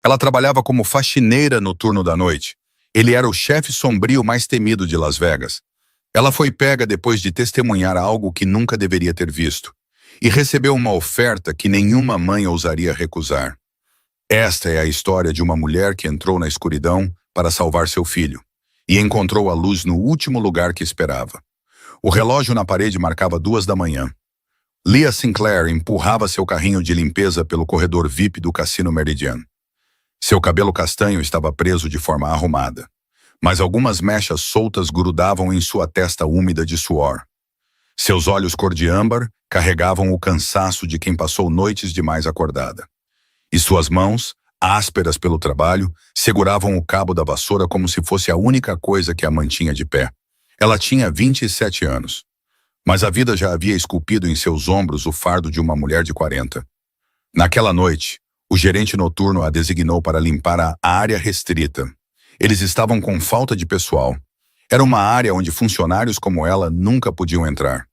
Ela trabalhava como faxineira no turno da noite. Ele era o chefe sombrio mais temido de Las Vegas. Ela foi pega depois de testemunhar algo que nunca deveria ter visto, e recebeu uma oferta que nenhuma mãe ousaria recusar. Esta é a história de uma mulher que entrou na escuridão para salvar seu filho, e encontrou a luz no último lugar que esperava. O relógio na parede marcava 2 da manhã. Leah Sinclair empurrava seu carrinho de limpeza pelo corredor VIP do Cassino Meridian. Seu cabelo castanho estava preso de forma arrumada, mas algumas mechas soltas grudavam em sua testa úmida de suor. Seus olhos cor de âmbar carregavam o cansaço de quem passou noites demais acordada. E suas mãos, ásperas pelo trabalho, seguravam o cabo da vassoura como se fosse a única coisa que a mantinha de pé. Ela tinha 27 anos, mas a vida já havia esculpido em seus ombros o fardo de uma mulher de 40. Naquela noite, o gerente noturno a designou para limpar a área restrita. Eles estavam com falta de pessoal. Era uma área onde funcionários como ela nunca podiam entrar.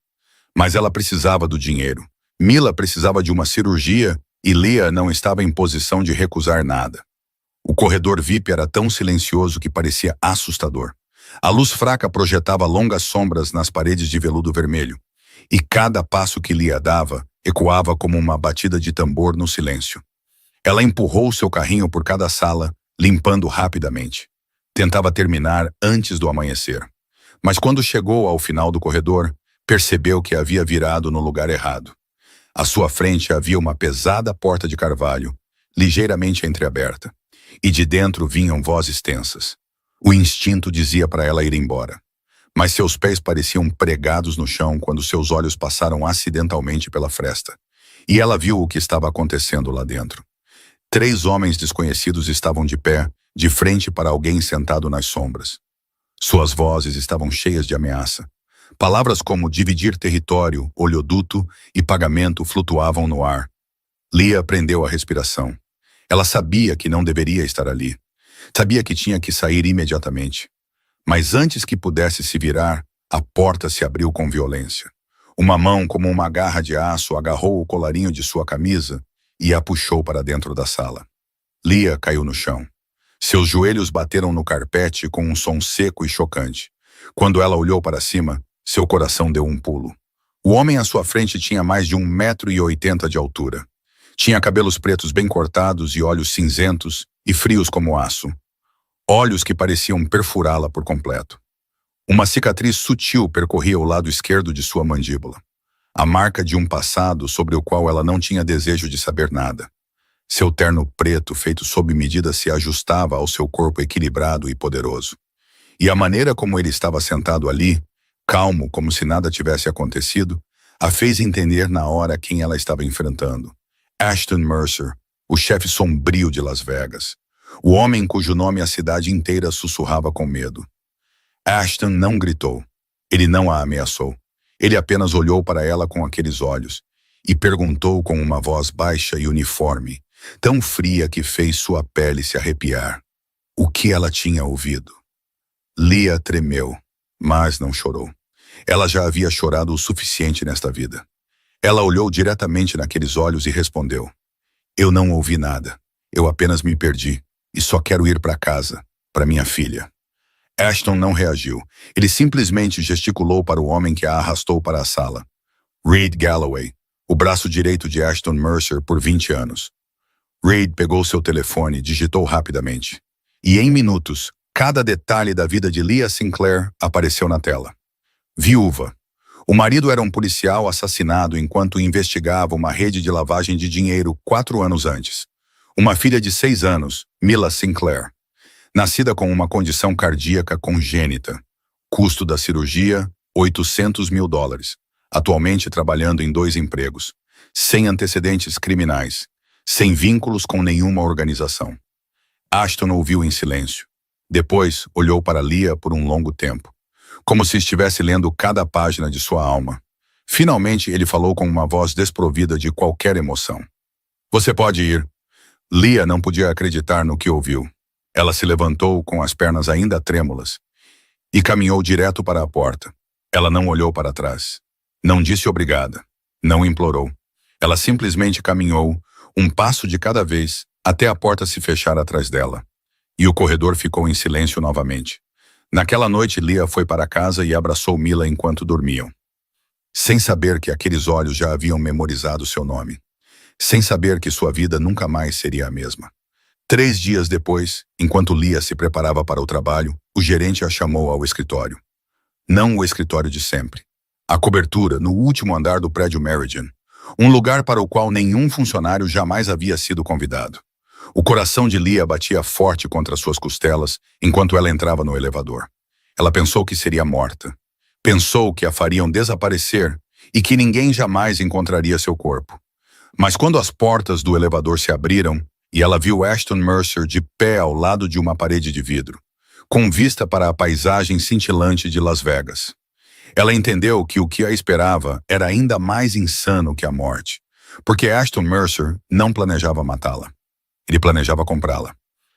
Mas ela precisava do dinheiro. Mila precisava de uma cirurgia e Leah não estava em posição de recusar nada. O corredor VIP era tão silencioso que parecia assustador. A luz fraca projetava longas sombras nas paredes de veludo vermelho, e cada passo que Leah dava ecoava como uma batida de tambor no silêncio. Ela empurrou seu carrinho por cada sala, limpando rapidamente. Tentava terminar antes do amanhecer. Mas quando chegou ao final do corredor, percebeu que havia virado no lugar errado. À sua frente havia uma pesada porta de carvalho, ligeiramente entreaberta, e de dentro vinham vozes tensas. O instinto dizia para ela ir embora, mas seus pés pareciam pregados no chão quando seus olhos passaram acidentalmente pela fresta, e ela viu o que estava acontecendo lá dentro. 3 homens desconhecidos estavam de pé, de frente para alguém sentado nas sombras. Suas vozes estavam cheias de ameaça. Palavras como dividir território, oleoduto e pagamento flutuavam no ar. Leah prendeu a respiração. Ela sabia que não deveria estar ali. Sabia que tinha que sair imediatamente. Mas antes que pudesse se virar, a porta se abriu com violência. Uma mão, como uma garra de aço, agarrou o colarinho de sua camisa e a puxou para dentro da sala. Leah caiu no chão. Seus joelhos bateram no carpete com um som seco e chocante. Quando ela olhou para cima, seu coração deu um pulo. O homem à sua frente tinha mais de 1,80 m de altura. Tinha cabelos pretos bem cortados e olhos cinzentos e frios como aço. Olhos que pareciam perfurá-la por completo. Uma cicatriz sutil percorria o lado esquerdo de sua mandíbula. A marca de um passado sobre o qual ela não tinha desejo de saber nada. Seu terno preto feito sob medida se ajustava ao seu corpo equilibrado e poderoso. E a maneira como ele estava sentado ali, calmo como se nada tivesse acontecido, a fez entender na hora quem ela estava enfrentando. Ashton Mercer, o chefe sombrio de Las Vegas. O homem cujo nome a cidade inteira sussurrava com medo. Ashton não gritou. Ele não a ameaçou. Ele apenas olhou para ela com aqueles olhos e perguntou com uma voz baixa e uniforme, tão fria que fez sua pele se arrepiar. O que ela tinha ouvido? Leah tremeu, mas não chorou. Ela já havia chorado o suficiente nesta vida. Ela olhou diretamente naqueles olhos e respondeu: Eu não ouvi nada. Eu apenas me perdi e só quero ir para casa, para minha filha. Ashton não reagiu. Ele simplesmente gesticulou para o homem que a arrastou para a sala. Reed Galloway, o braço direito de Ashton Mercer por 20 anos. Reed pegou seu telefone e digitou rapidamente. E em minutos, cada detalhe da vida de Leah Sinclair apareceu na tela. Viúva. O marido era um policial assassinado enquanto investigava uma rede de lavagem de dinheiro 4 anos antes. Uma filha de 6 anos, Mila Sinclair. Nascida com uma condição cardíaca congênita. Custo da cirurgia, $800 mil. Atualmente trabalhando em 2 empregos. Sem antecedentes criminais. Sem vínculos com nenhuma organização. Ashton ouviu em silêncio. Depois, olhou para Leah por um longo tempo. Como se estivesse lendo cada página de sua alma. Finalmente, ele falou com uma voz desprovida de qualquer emoção. Você pode ir. Leah não podia acreditar no que ouviu. Ela se levantou com as pernas ainda trêmulas e caminhou direto para a porta. Ela não olhou para trás. Não disse obrigada. Não implorou. Ela simplesmente caminhou, um passo de cada vez, até a porta se fechar atrás dela. E o corredor ficou em silêncio novamente. Naquela noite, Leah foi para casa e abraçou Mila enquanto dormiam. Sem saber que aqueles olhos já haviam memorizado seu nome. Sem saber que sua vida nunca mais seria a mesma. 3 dias depois, enquanto Leah se preparava para o trabalho, o gerente a chamou ao escritório. Não o escritório de sempre. A cobertura no último andar do prédio Meridian. Um lugar para o qual nenhum funcionário jamais havia sido convidado. O coração de Leah batia forte contra suas costelas enquanto ela entrava no elevador. Ela pensou que seria morta. Pensou que a fariam desaparecer e que ninguém jamais encontraria seu corpo. Mas quando as portas do elevador se abriram e ela viu Ashton Mercer de pé ao lado de uma parede de vidro, com vista para a paisagem cintilante de Las Vegas, ela entendeu que o que a esperava era ainda mais insano que a morte, porque Ashton Mercer não planejava matá-la. Ele planejava comprá-la.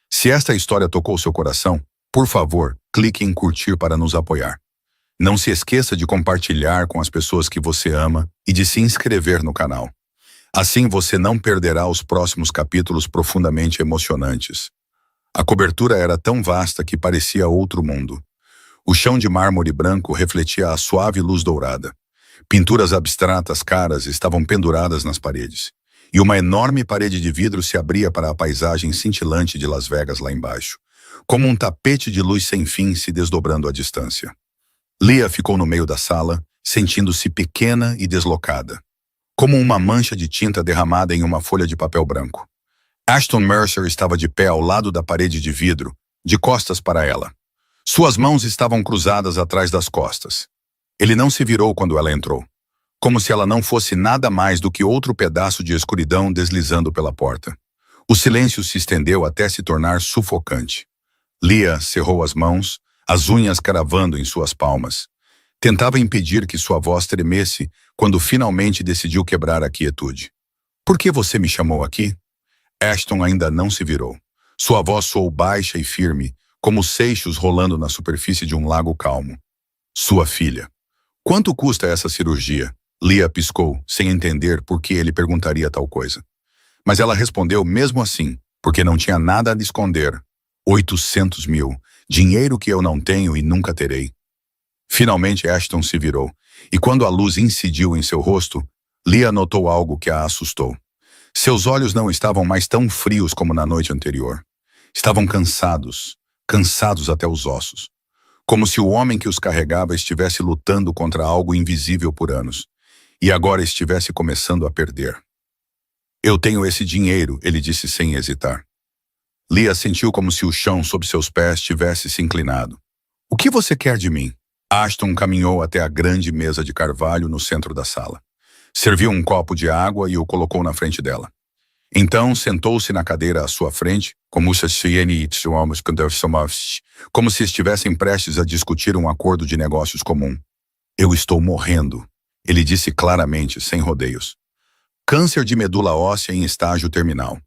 Se esta história tocou seu coração, por favor, clique em curtir para nos apoiar. Não se esqueça de compartilhar com as pessoas que você ama e de se inscrever no canal. Assim você não perderá os próximos capítulos profundamente emocionantes. A cobertura era tão vasta que parecia outro mundo. O chão de mármore branco refletia a suave luz dourada. Pinturas abstratas caras estavam penduradas nas paredes. E uma enorme parede de vidro se abria para a paisagem cintilante de Las Vegas lá embaixo, como um tapete de luz sem fim se desdobrando à distância. Leah ficou no meio da sala, sentindo-se pequena e deslocada, como uma mancha de tinta derramada em uma folha de papel branco. Ashton Mercer estava de pé ao lado da parede de vidro, de costas para ela. Suas mãos estavam cruzadas atrás das costas. Ele não se virou quando ela entrou, como se ela não fosse nada mais do que outro pedaço de escuridão deslizando pela porta. O silêncio se estendeu até se tornar sufocante. Leah cerrou as mãos, as unhas cravando em suas palmas. Tentava impedir que sua voz tremesse quando finalmente decidiu quebrar a quietude. "Por que você me chamou aqui?" Ashton ainda não se virou. Sua voz soou baixa e firme, como seixos rolando na superfície de um lago calmo. "Sua filha." "Quanto custa essa cirurgia?" Leah piscou, sem entender por que ele perguntaria tal coisa. Mas ela respondeu mesmo assim, porque não tinha nada a lhe esconder. 800 mil. Dinheiro que eu não tenho e nunca terei. Finalmente Ashton se virou, e quando a luz incidiu em seu rosto, Leah notou algo que a assustou. Seus olhos não estavam mais tão frios como na noite anterior. Estavam cansados, cansados até os ossos. Como se o homem que os carregava estivesse lutando contra algo invisível por anos. E agora estivesse começando a perder. "Eu tenho esse dinheiro", ele disse sem hesitar. Leah sentiu como se o chão sob seus pés tivesse se inclinado. "O que você quer de mim?" Ashton caminhou até a grande mesa de carvalho no centro da sala. Serviu um copo de água e o colocou na frente dela. Então sentou-se na cadeira à sua frente, como se estivessem prestes a discutir um acordo de negócios comum. "Eu estou morrendo", ele disse claramente, sem rodeios. "Câncer de medula óssea em estágio terminal.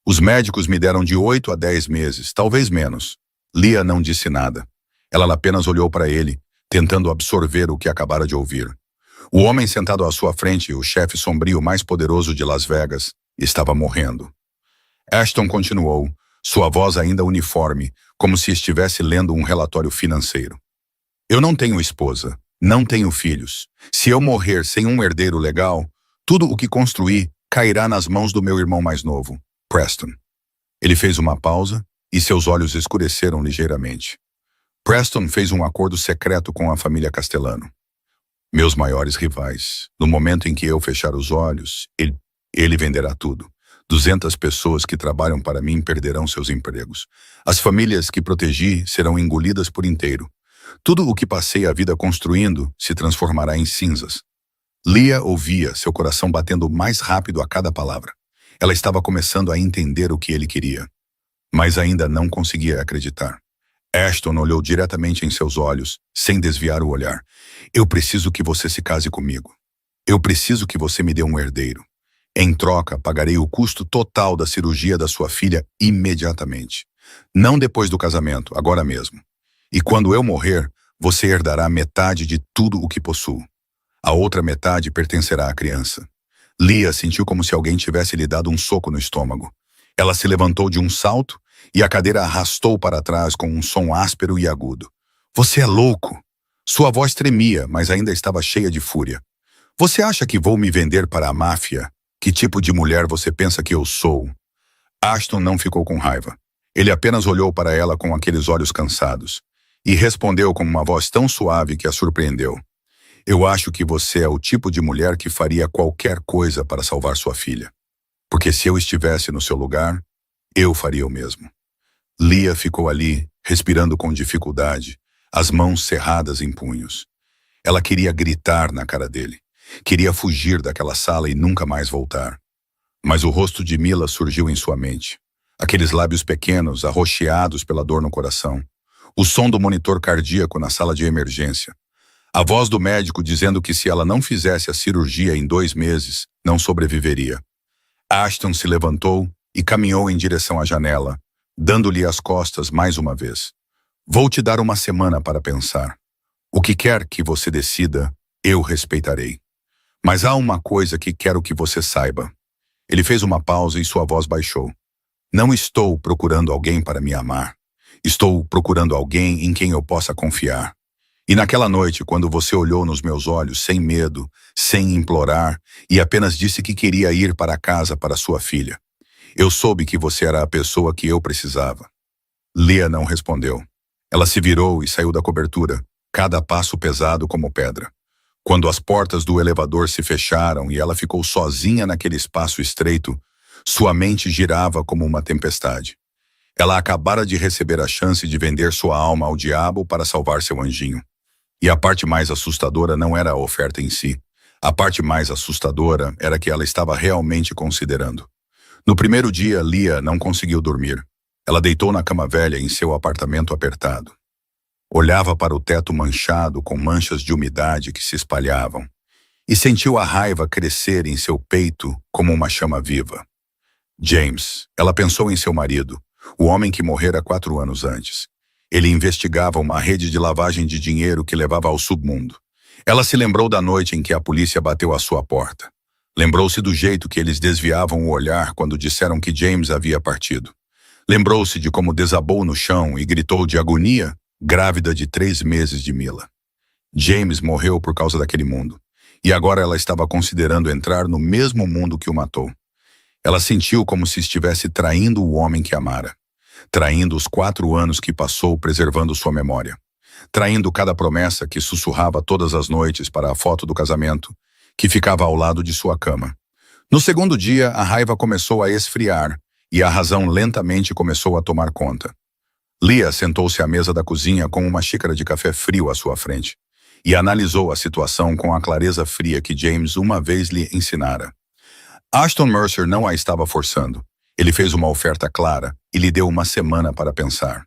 Os médicos me deram de 8 a 10 meses, talvez menos." Leah não disse nada. Ela apenas olhou para ele, tentando absorver o que acabara de ouvir. O homem sentado à sua frente, o chefe sombrio mais poderoso de Las Vegas, estava morrendo. Ashton continuou, sua voz ainda uniforme, como se estivesse lendo um relatório financeiro. "Eu não tenho esposa, não tenho filhos. Se eu morrer sem um herdeiro legal, tudo o que construí cairá nas mãos do meu irmão mais novo, Preston." Ele fez uma pausa e seus olhos escureceram ligeiramente. Preston fez um acordo secreto com a família Castellano. "Meus maiores rivais. No momento em que eu fechar os olhos, ele venderá tudo. 200 pessoas que trabalham para mim perderão seus empregos. As famílias que protegi serão engolidas por inteiro. Tudo o que passei a vida construindo se transformará em cinzas." Leah ouvia, seu coração batendo mais rápido a cada palavra. Ela estava começando a entender o que ele queria, mas ainda não conseguia acreditar. Ashton olhou diretamente em seus olhos, sem desviar o olhar. "Eu preciso que você se case comigo. Eu preciso que você me dê um herdeiro. Em troca, pagarei o custo total da cirurgia da sua filha imediatamente. Não depois do casamento, agora mesmo. E quando eu morrer, você herdará metade de tudo o que possuo. A outra metade pertencerá à criança." Leah sentiu como se alguém tivesse lhe dado um soco no estômago. Ela se levantou de um salto e a cadeira arrastou para trás com um som áspero e agudo. Você é louco! Sua voz tremia, mas ainda estava cheia de fúria. Você acha que vou me vender para a máfia? Que tipo de mulher você pensa que eu sou? Ashton não ficou com raiva. Ele apenas olhou para ela com aqueles olhos cansados e respondeu com uma voz tão suave que a surpreendeu. Eu acho que você é o tipo de mulher que faria qualquer coisa para salvar sua filha. Porque se eu estivesse no seu lugar, eu faria o mesmo. Leah ficou ali, respirando com dificuldade, as mãos cerradas em punhos. Ela queria gritar na cara dele. Queria fugir daquela sala e nunca mais voltar. Mas o rosto de Mila surgiu em sua mente. Aqueles lábios pequenos, arroxeados pela dor no coração. O som do monitor cardíaco na sala de emergência. A voz do médico dizendo que se ela não fizesse a cirurgia em 2 meses, não sobreviveria. Ashton se levantou e caminhou em direção à janela, dando-lhe as costas mais uma vez. Vou te dar uma semana para pensar. O que quer que você decida, eu respeitarei. Mas há uma coisa que quero que você saiba. Ele fez uma pausa e sua voz baixou. Não estou procurando alguém para me amar. Estou procurando alguém em quem eu possa confiar. E naquela noite, quando você olhou nos meus olhos sem medo, sem implorar, e apenas disse que queria ir para casa para sua filha, eu soube que você era a pessoa que eu precisava. Leah não respondeu. Ela se virou e saiu da cobertura, cada passo pesado como pedra. Quando as portas do elevador se fecharam e ela ficou sozinha naquele espaço estreito, sua mente girava como uma tempestade. Ela acabara de receber a chance de vender sua alma ao diabo para salvar seu anjinho. E a parte mais assustadora não era a oferta em si. A parte mais assustadora era que ela estava realmente considerando. No primeiro dia, Leah não conseguiu dormir. Ela deitou na cama velha em seu apartamento apertado. Olhava para o teto manchado com manchas de umidade que se espalhavam e sentiu a raiva crescer em seu peito como uma chama viva. James, ela pensou em seu marido, o homem que morrera 4 anos antes. Ele investigava uma rede de lavagem de dinheiro que levava ao submundo. Ela se lembrou da noite em que a polícia bateu à sua porta. Lembrou-se do jeito que eles desviavam o olhar quando disseram que James havia partido. Lembrou-se de como desabou no chão e gritou de agonia, grávida de 3 meses de Mila. James morreu por causa daquele mundo, e agora ela estava considerando entrar no mesmo mundo que o matou. Ela sentiu como se estivesse traindo o homem que amara. Traindo os 4 anos que passou preservando sua memória. Traindo cada promessa que sussurrava todas as noites para a foto do casamento, que ficava ao lado de sua cama. No segundo dia, a raiva começou a esfriar e a razão lentamente começou a tomar conta. Leah sentou-se à mesa da cozinha com uma xícara de café frio à sua frente e analisou a situação com a clareza fria que James uma vez lhe ensinara. Ashton Mercer não a estava forçando. Ele fez uma oferta clara e lhe deu uma semana para pensar.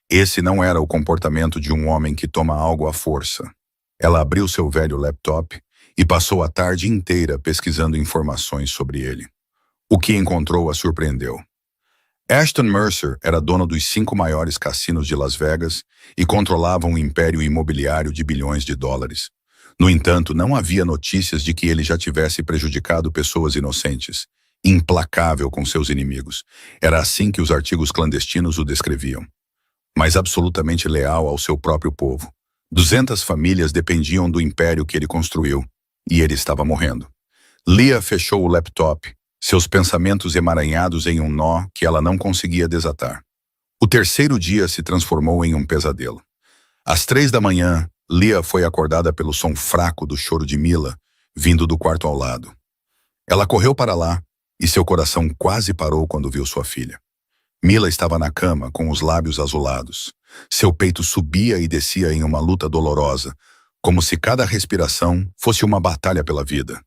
Esse não era o comportamento de um homem que toma algo à força. Ela abriu seu velho laptop e passou a tarde inteira pesquisando informações sobre ele. O que encontrou a surpreendeu. Ashton Mercer era dono dos 5 maiores cassinos de Las Vegas e controlava um império imobiliário de bilhões de dólares. No entanto, não havia notícias de que ele já tivesse prejudicado pessoas inocentes. Implacável com seus inimigos. Era assim que os artigos clandestinos o descreviam. Mas absolutamente leal ao seu próprio povo. 200 famílias dependiam do império que ele construiu, e ele estava morrendo. Leah fechou o laptop, seus pensamentos emaranhados em um nó que ela não conseguia desatar. O terceiro dia se transformou em um pesadelo. Às 3 da manhã, Leah foi acordada pelo som fraco do choro de Mila, vindo do quarto ao lado. Ela correu para lá, e seu coração quase parou quando viu sua filha. Mila estava na cama, com os lábios azulados. Seu peito subia e descia em uma luta dolorosa, como se cada respiração fosse uma batalha pela vida.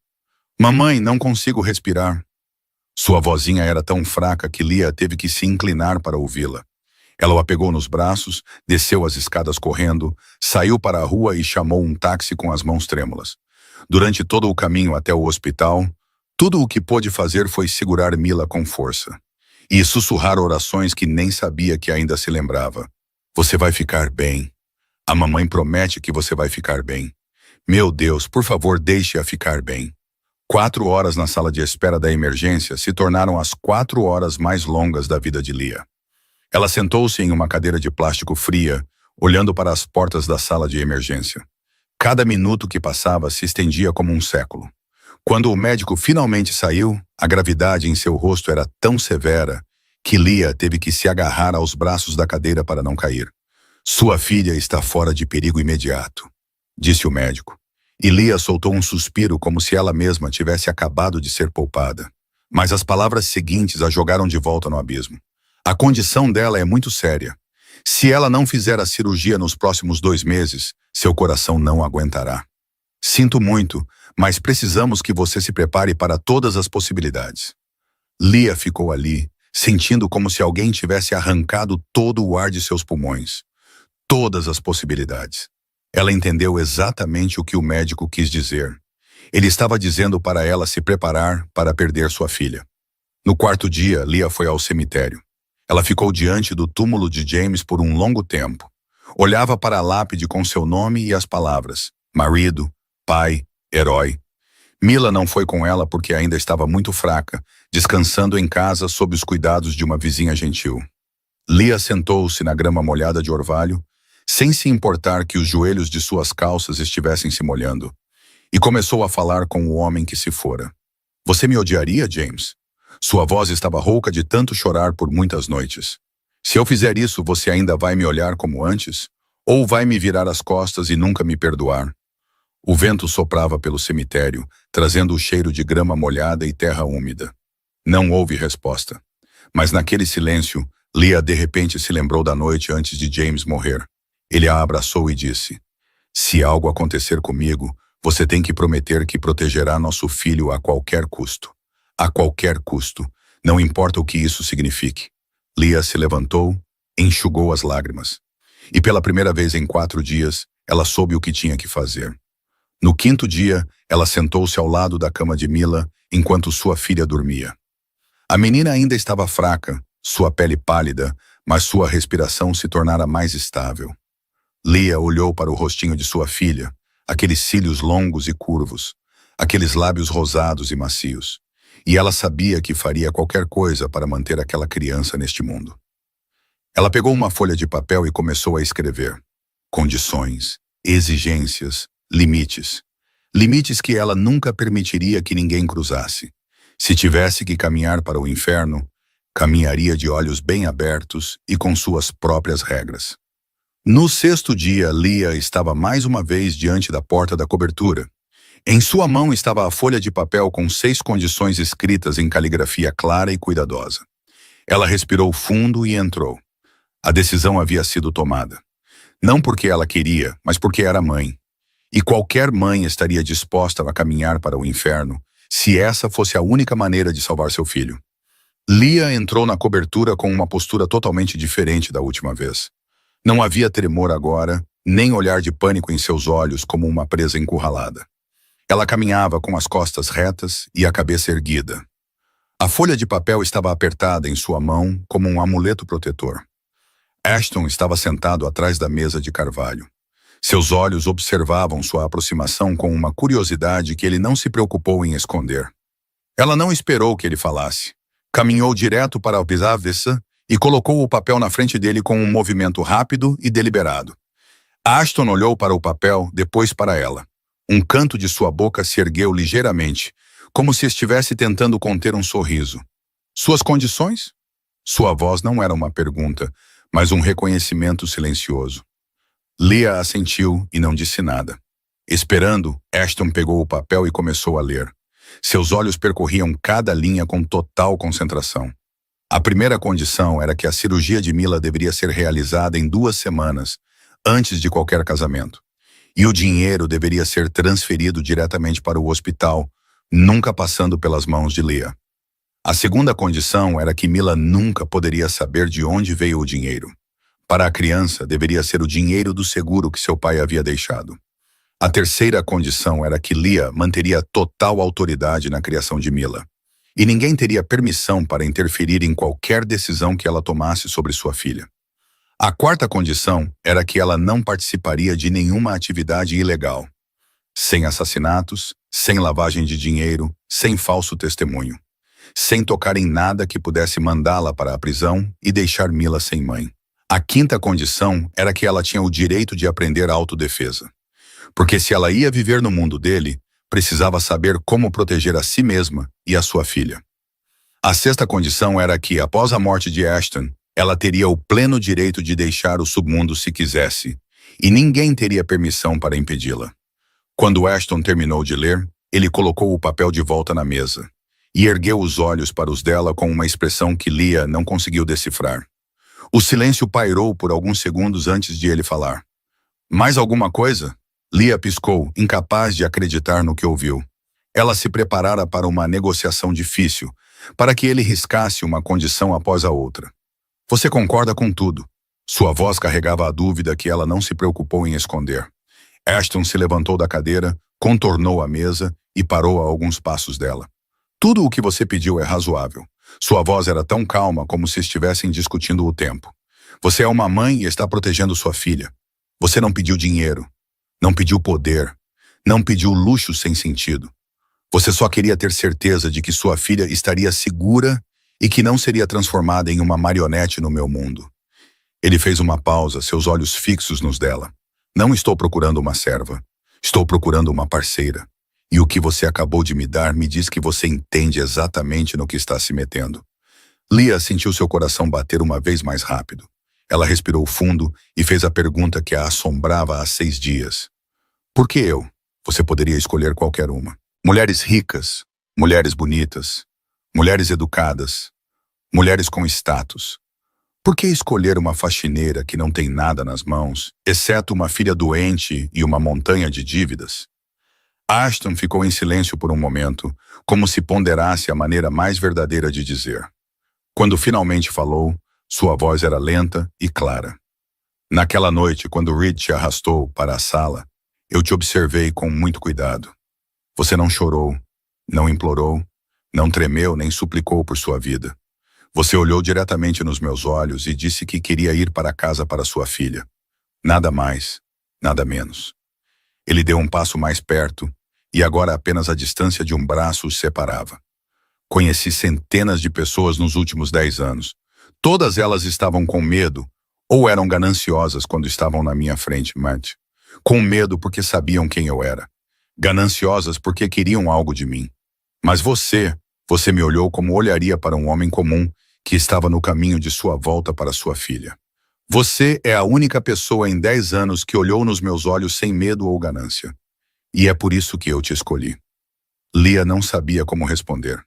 Mamãe, não consigo respirar. Sua vozinha era tão fraca que Leah teve que se inclinar para ouvi-la. Ela o apegou nos braços, desceu as escadas correndo, saiu para a rua e chamou um táxi com as mãos trêmulas. Durante todo o caminho até o hospital, tudo o que pôde fazer foi segurar Mila com força e sussurrar orações que nem sabia que ainda se lembrava. Você vai ficar bem. A mamãe promete que você vai ficar bem. Meu Deus, por favor, deixe-a ficar bem. 4 horas na sala de espera da emergência se tornaram as 4 horas mais longas da vida de Leah. Ela sentou-se em uma cadeira de plástico fria, olhando para as portas da sala de emergência. Cada minuto que passava se estendia como um século. Quando o médico finalmente saiu, a gravidade em seu rosto era tão severa que Leah teve que se agarrar aos braços da cadeira para não cair. Sua filha está fora de perigo imediato, disse o médico. E Leah soltou um suspiro como se ela mesma tivesse acabado de ser poupada. Mas as palavras seguintes a jogaram de volta no abismo. A condição dela é muito séria. Se ela não fizer a cirurgia nos próximos 2 meses, seu coração não aguentará. Sinto muito, mas precisamos que você se prepare para todas as possibilidades. Leah ficou ali, sentindo como se alguém tivesse arrancado todo o ar de seus pulmões. Todas as possibilidades. Ela entendeu exatamente o que o médico quis dizer. Ele estava dizendo para ela se preparar para perder sua filha. No 4º dia, Leah foi ao cemitério. Ela ficou diante do túmulo de James por um longo tempo. Olhava para a lápide com seu nome e as palavras: marido, pai, herói. Mila não foi com ela porque ainda estava muito fraca, descansando em casa sob os cuidados de uma vizinha gentil. Leah sentou-se na grama molhada de orvalho, sem se importar que os joelhos de suas calças estivessem se molhando, e começou a falar com o homem que se fora. Você me odiaria, James? Sua voz estava rouca de tanto chorar por muitas noites. Se eu fizer isso, você ainda vai me olhar como antes? Ou vai me virar as costas e nunca me perdoar? O vento soprava pelo cemitério, trazendo o cheiro de grama molhada e terra úmida. Não houve resposta. Mas naquele silêncio, Leah de repente se lembrou da noite antes de James morrer. Ele a abraçou e disse: se algo acontecer comigo, você tem que prometer que protegerá nosso filho a qualquer custo. A qualquer custo, não importa o que isso signifique. Leah se levantou, enxugou as lágrimas. E pela primeira vez em 4 dias, ela soube o que tinha que fazer. No 5º dia, ela sentou-se ao lado da cama de Mila, enquanto sua filha dormia. A menina ainda estava fraca, sua pele pálida, mas sua respiração se tornara mais estável. Leah olhou para o rostinho de sua filha, aqueles cílios longos e curvos, aqueles lábios rosados e macios. E ela sabia que faria qualquer coisa para manter aquela criança neste mundo. Ela pegou uma folha de papel e começou a escrever. Condições, exigências, limites. Limites que ela nunca permitiria que ninguém cruzasse. Se tivesse que caminhar para o inferno, caminharia de olhos bem abertos e com suas próprias regras. No 6º dia, Leah estava mais uma vez diante da porta da cobertura. Em sua mão estava a folha de papel com 6 condições escritas em caligrafia clara e cuidadosa. Ela respirou fundo e entrou. A decisão havia sido tomada. Não porque ela queria, mas porque era mãe. E qualquer mãe estaria disposta a caminhar para o inferno, se essa fosse a única maneira de salvar seu filho. Leah entrou na cobertura com uma postura totalmente diferente da última vez. Não havia tremor agora, nem olhar de pânico em seus olhos como uma presa encurralada. Ela caminhava com as costas retas e a cabeça erguida. A folha de papel estava apertada em sua mão como um amuleto protetor. Ashton estava sentado atrás da mesa de carvalho. Seus olhos observavam sua aproximação com uma curiosidade que ele não se preocupou em esconder. Ela não esperou que ele falasse. Caminhou direto para a avessa e colocou o papel na frente dele com um movimento rápido e deliberado. Ashton olhou para o papel, depois para ela. Um canto de sua boca se ergueu ligeiramente, como se estivesse tentando conter um sorriso. Suas condições? Sua voz não era uma pergunta, mas um reconhecimento silencioso. Leah assentiu e não disse nada. Esperando, Ashton pegou o papel e começou a ler. Seus olhos percorriam cada linha com total concentração. A primeira condição era que a cirurgia de Mila deveria ser realizada em 2 semanas, antes de qualquer casamento. E o dinheiro deveria ser transferido diretamente para o hospital, nunca passando pelas mãos de Leah. A segunda condição era que Mila nunca poderia saber de onde veio o dinheiro. Para a criança, deveria ser o dinheiro do seguro que seu pai havia deixado. A terceira condição era que Leah manteria total autoridade na criação de Mila. E ninguém teria permissão para interferir em qualquer decisão que ela tomasse sobre sua filha. A quarta condição era que ela não participaria de nenhuma atividade ilegal. Sem assassinatos, sem lavagem de dinheiro, sem falso testemunho, sem tocar em nada que pudesse mandá-la para a prisão e deixar Mila sem mãe. A quinta condição era que ela tinha o direito de aprender autodefesa. Porque se ela ia viver no mundo dele, precisava saber como proteger a si mesma e a sua filha. A sexta condição era que, após a morte de Ashton, ela teria o pleno direito de deixar o submundo se quisesse, e ninguém teria permissão para impedi-la. Quando Ashton terminou de ler, ele colocou o papel de volta na mesa e ergueu os olhos para os dela com uma expressão que Leah não conseguiu decifrar. O silêncio pairou por alguns segundos antes de ele falar. Mais alguma coisa? Leah piscou, incapaz de acreditar no que ouviu. Ela se preparara para uma negociação difícil, para que ele riscasse uma condição após a outra. Você concorda com tudo? Sua voz carregava a dúvida que ela não se preocupou em esconder. Ashton se levantou da cadeira, contornou a mesa e parou a alguns passos dela. Tudo o que você pediu é razoável. Sua voz era tão calma como se estivessem discutindo o tempo. Você é uma mãe e está protegendo sua filha. Você não pediu dinheiro, não pediu poder, não pediu luxo sem sentido. Você só queria ter certeza de que sua filha estaria segura e que não seria transformada em uma marionete no meu mundo. Ele fez uma pausa, seus olhos fixos nos dela. Não estou procurando uma serva. Estou procurando uma parceira. E o que você acabou de me dar me diz que você entende exatamente no que está se metendo. Leah sentiu seu coração bater uma vez mais rápido. Ela respirou fundo e fez a pergunta que a assombrava há 6 dias. Por que eu? Você poderia escolher qualquer uma. Mulheres ricas, mulheres bonitas, mulheres educadas, mulheres com status. Por que escolher uma faxineira que não tem nada nas mãos, exceto uma filha doente e uma montanha de dívidas? Ashton ficou em silêncio por um momento, como se ponderasse a maneira mais verdadeira de dizer. Quando finalmente falou, sua voz era lenta e clara. Naquela noite, quando Reed te arrastou para a sala, eu te observei com muito cuidado. Você não chorou, não implorou, não tremeu nem suplicou por sua vida. Você olhou diretamente nos meus olhos e disse que queria ir para casa para sua filha. Nada mais, nada menos. Ele deu um passo mais perto, e agora apenas a distância de um braço os separava. Conheci centenas de pessoas nos últimos 10 anos. Todas elas estavam com medo, ou eram gananciosas quando estavam na minha frente, Matt. Com medo porque sabiam quem eu era. Gananciosas porque queriam algo de mim. Mas você me olhou como olharia para um homem comum que estava no caminho de sua volta para sua filha. Você é a única pessoa em 10 anos que olhou nos meus olhos sem medo ou ganância. E é por isso que eu te escolhi. Leah não sabia como responder.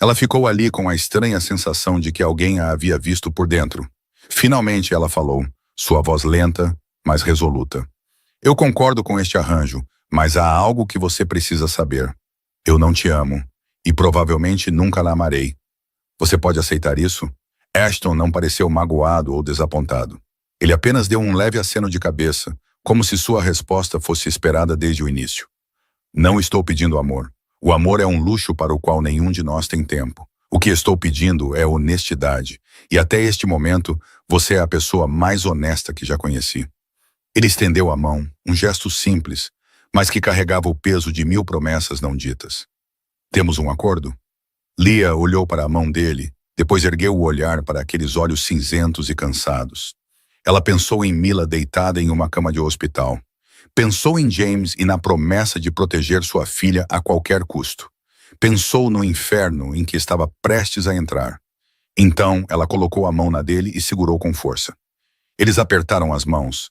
Ela ficou ali com a estranha sensação de que alguém a havia visto por dentro. Finalmente ela falou, sua voz lenta, mas resoluta. Eu concordo com este arranjo, mas há algo que você precisa saber. Eu não te amo, e provavelmente nunca la amarei. Você pode aceitar isso? Ashton não pareceu magoado ou desapontado. Ele apenas deu um leve aceno de cabeça, como se sua resposta fosse esperada desde o início. Não estou pedindo amor. O amor é um luxo para o qual nenhum de nós tem tempo. O que estou pedindo é honestidade, e até este momento, você é a pessoa mais honesta que já conheci. Ele estendeu a mão, um gesto simples, mas que carregava o peso de 1000 promessas não ditas. Temos um acordo? Leah olhou para a mão dele, depois ergueu o olhar para aqueles olhos cinzentos e cansados. Ela pensou em Mila deitada em uma cama de hospital. Pensou em James e na promessa de proteger sua filha a qualquer custo. Pensou no inferno em que estava prestes a entrar. Então, ela colocou a mão na dele e segurou com força. Eles apertaram as mãos.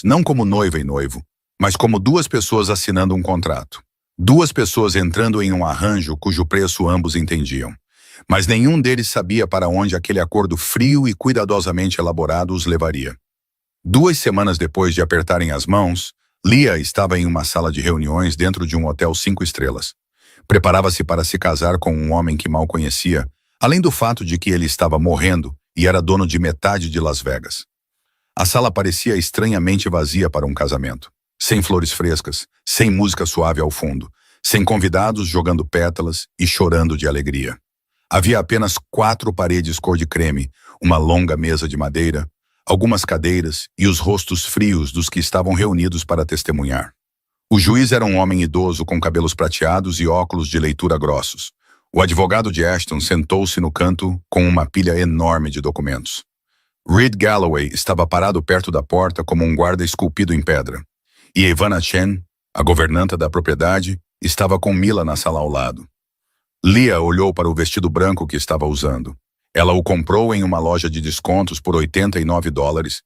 Não como noiva e noivo, mas como 2 pessoas assinando um contrato. 2 pessoas entrando em um arranjo cujo preço ambos entendiam. Mas nenhum deles sabia para onde aquele acordo frio e cuidadosamente elaborado os levaria. 2 semanas depois de apertarem as mãos, Leah estava em uma sala de reuniões dentro de um hotel 5 estrelas. Preparava-se para se casar com um homem que mal conhecia, além do fato de que ele estava morrendo e era dono de metade de Las Vegas. A sala parecia estranhamente vazia para um casamento. Sem flores frescas, sem música suave ao fundo, sem convidados jogando pétalas e chorando de alegria. Havia apenas 4 paredes cor de creme, uma longa mesa de madeira, algumas cadeiras e os rostos frios dos que estavam reunidos para testemunhar. O juiz era um homem idoso com cabelos prateados e óculos de leitura grossos. O advogado de Ashton sentou-se no canto com uma pilha enorme de documentos. Reed Galloway estava parado perto da porta como um guarda esculpido em pedra. E Ivana Chen, a governanta da propriedade, estava com Mila na sala ao lado. Leah olhou para o vestido branco que estava usando. Ela o comprou em uma loja de descontos por $89,